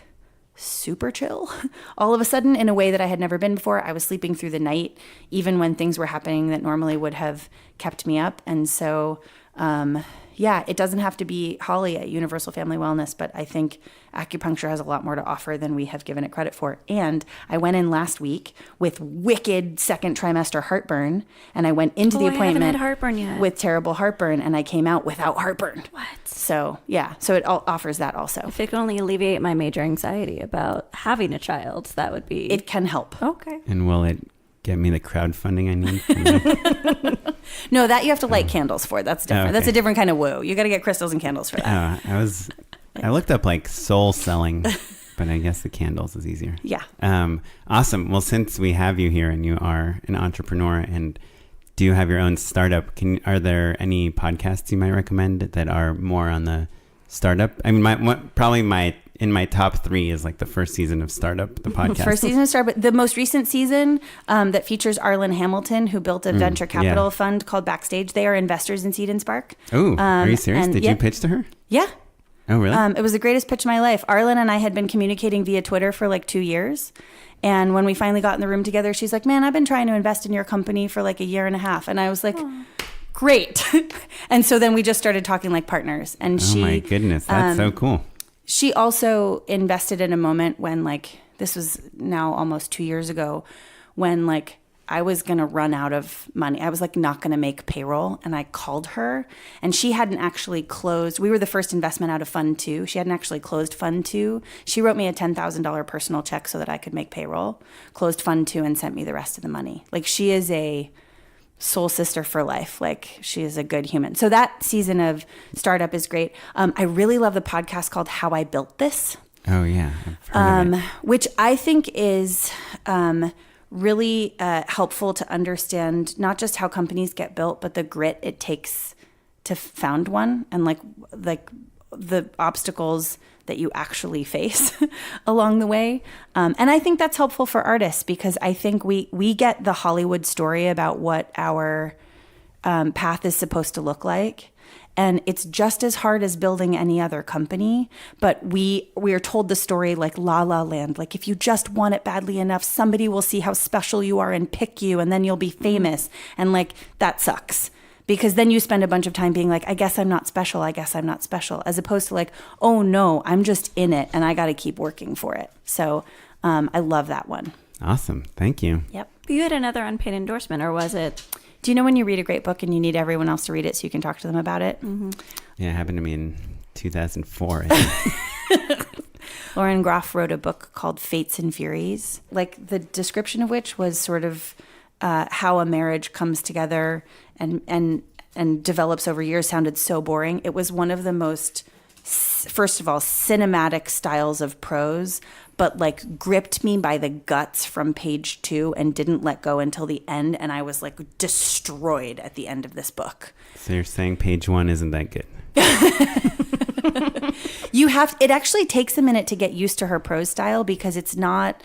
super chill all of a sudden in a way that I had never been before. I was sleeping through the night, even when things were happening that normally would have kept me up. And so, yeah, it doesn't have to be Holly at Universal Family Wellness, but I think acupuncture has a lot more to offer than we have given it credit for. And I went in last week with wicked second trimester heartburn, and I went into the I haven't appointment had heartburn yet. with terrible heartburn, and I came out without heartburn. What? So, yeah, so it offers that also. If it could only alleviate my major anxiety about having a child, that would be... It can help. Okay. And will it get me the crowdfunding I need? No, that you have to light candles for. That's different. Oh, okay. That's a different kind of woo. You got to get crystals and candles for that. I looked up like soul selling, but I guess the candles is easier. Yeah. Awesome. Well, since we have you here and you are an entrepreneur and do have your own startup, are there any podcasts you might recommend that are more on the Startup? I mean, in my top 3 is like the first season of Startup, the podcast. First season of Startup. The most recent season that features Arlen Hamilton, who built a venture capital fund called Backstage. They are investors in Seed and Spark. Oh, are you serious? Did you pitch to her? Yeah. Oh, really? It was the greatest pitch of my life. Arlen and I had been communicating via Twitter for like 2 years. And when we finally got in the room together, she's like, man, I've been trying to invest in your company for like a year and a half. And I was like, great. And so then we just started talking like partners. And oh my goodness, that's so cool. She also invested in a moment when like, this was now almost 2 years ago, when like I was going to run out of money. I was like not going to make payroll. And I called her, and she hadn't actually closed. We were the first investment out of Fund 2. She hadn't actually closed Fund 2. She wrote me a $10,000 personal check so that I could make payroll, closed Fund 2, and sent me the rest of the money. Like, she is a soul sister for life. Like, she is a good human. So that season of Startup is great. I really love the podcast called How I Built This. Oh yeah. I've heard of it. Which I think is really helpful to understand not just how companies get built, but the grit it takes to found one, and like the obstacles that you actually face along the way. And I think that's helpful for artists, because I think we get the Hollywood story about what our path is supposed to look like. And it's just as hard as building any other company, but we are told the story like La La Land. Like, if you just want it badly enough, somebody will see how special you are and pick you, and then you'll be famous. And like, that sucks, because then you spend a bunch of time being like, I guess I'm not special. I guess I'm not special. As opposed to like, oh no, I'm just in it and I got to keep working for it. So I love that one. Awesome. Thank you. Yep. You had another unpaid endorsement, or was it? Do you know when you read a great book and you need everyone else to read it so you can talk to them about it? Mm-hmm. Yeah, it happened to me in 2004. I think. Lauren Groff wrote a book called Fates and Furies, like the description of which was sort of how a marriage comes together and develops over years sounded so boring. It was one of the most, first of all, cinematic styles of prose, but like gripped me by the guts from page 2 and didn't let go until the end. And I was like destroyed at the end of this book. So you're saying page 1 isn't that good? It actually takes a minute to get used to her prose style, because it's not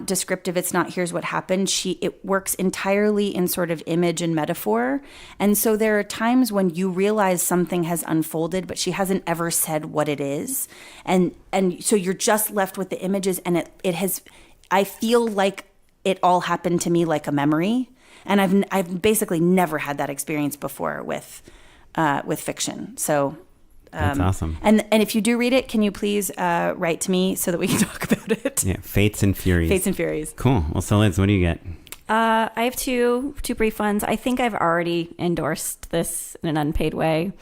descriptive. It's not, here's what happened. It works entirely in sort of image and metaphor. And so there are times when you realize something has unfolded, but she hasn't ever said what it is. And so you're just left with the images, and I feel like it all happened to me like a memory. And I've basically never had that experience before with fiction. So that's awesome. And if you do read it, can you please write to me so that we can talk about it? Yeah, Fates and Furies. Fates and Furies. Cool. Well, so Liz, what do you get? I have two brief ones. I think I've already endorsed this in an unpaid way,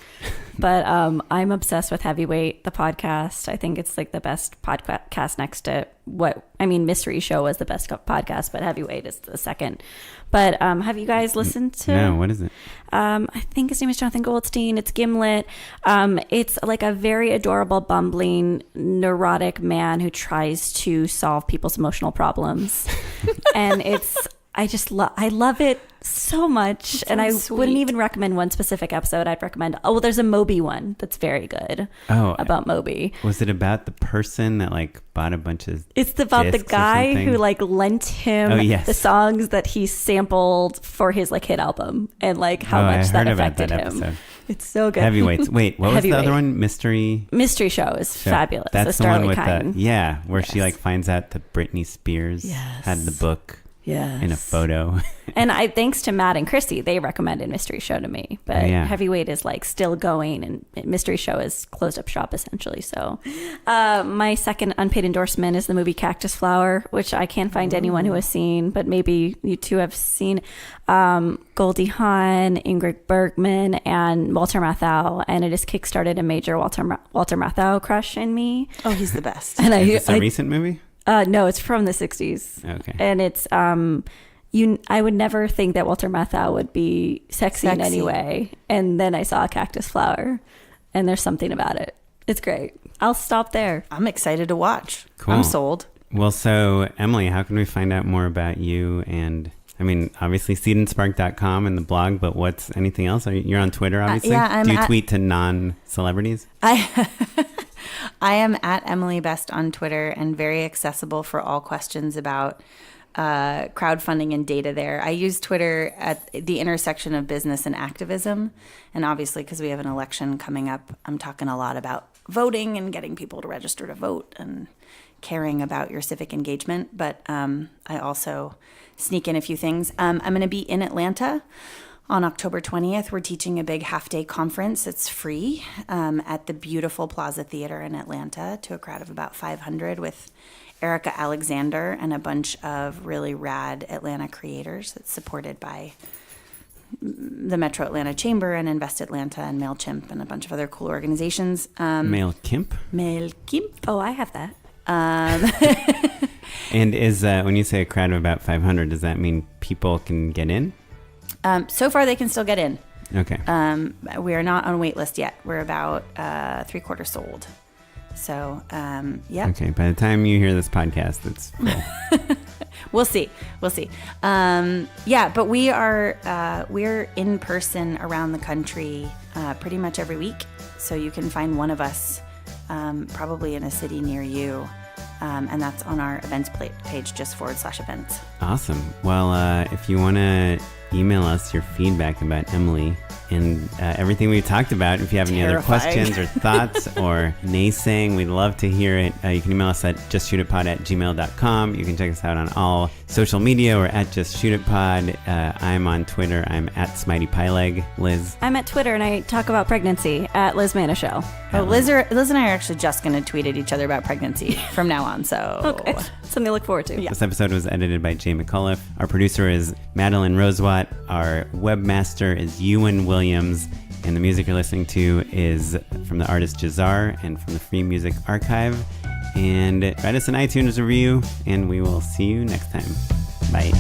but I'm obsessed with Heavyweight, the podcast. I think it's like the best podcast next to Mystery Show was the best podcast, but Heavyweight is the second. But have you guys listened to? No, what is it? I think his name is Jonathan Goldstein. It's Gimlet. It's like a very adorable, bumbling, neurotic man who tries to solve people's emotional problems. And I love it so much. And I wouldn't even recommend one specific episode. I'd recommend, there's a Moby one that's very good. About Moby. Was it about the person that like bought a bunch of It's about the guy who like lent him the songs that he sampled for his like hit album, and like how much that affected him. Episode. It's so good. Heavyweights. Wait, what was the other one? Mystery Show is fabulous. That's the one with where she like finds out that Britney Spears had the book. Yes. In a photo. And thanks to Matt and Christy, they recommended Mystery Show to me. But Heavyweight is like still going, and Mystery Show is closed up shop essentially. So my second unpaid endorsement is the movie Cactus Flower, which I can't find anyone who has seen, but maybe you two have seen. Goldie Hawn, Ingrid Bergman, and Walter Matthau, and it has kickstarted a major Walter Matthau crush in me. Oh, he's the best. And is this a recent movie? No, it's from the 60s. Okay. And it's I would never think that Walter Matthau would be sexy in any way. And then I saw a Cactus Flower, and there's something about it. It's great. I'll stop there. I'm excited to watch. Cool. I'm sold. Well, so Emily, how can we find out more about you and I mean, obviously seedandspark.com and the blog, but what's anything else? You're on Twitter, obviously. Yeah, do you tweet to non-celebrities? I am at Emily Best on Twitter and very accessible for all questions about crowdfunding and data there. I use Twitter at the intersection of business and activism. And obviously, because we have an election coming up, I'm talking a lot about voting and getting people to register to vote and caring about your civic engagement. But I also sneak in a few things. I'm going to be in Atlanta on October 20th. We're teaching a big half-day conference. It's free at the beautiful Plaza Theater in Atlanta to a crowd of about 500 with Erica Alexander and a bunch of really rad Atlanta creators. It's supported by the Metro Atlanta Chamber and Invest Atlanta and MailChimp and a bunch of other cool organizations. MailChimp? MailChimp. Oh, I have that. And is when you say a crowd of about 500, does that mean people can get in? So far, they can still get in. Okay. We are not on wait list yet. We're about 3/4 sold. So, yeah. Okay. By the time you hear this podcast, it's full. We'll see. Yeah, but we're in person around the country pretty much every week. So you can find one of us probably in a city near you. And that's on our events page, just /events. Awesome. Well, if you want to email us your feedback about Emily and everything we've talked about, if you have any other questions or thoughts or naysaying, we'd love to hear it. You can email us at justshootitpod@gmail.com. You can check us out on all social media or at justshootitpod. I'm on Twitter. I'm at SmiteyPyleg. Liz? I'm at Twitter and I talk about pregnancy at Liz Manashil. Oh, Liz and I are actually just going to tweet at each other about pregnancy from now on. So okay. Something to look forward to. Yeah. This episode was edited by Jay McCullough. Our producer is Madeline Rosewat. Our webmaster is Ewan Williams. And the music you're listening to is from the artist Jahzzar and from the Free Music Archive. And write us an iTunes review, and we will see you next time. Bye.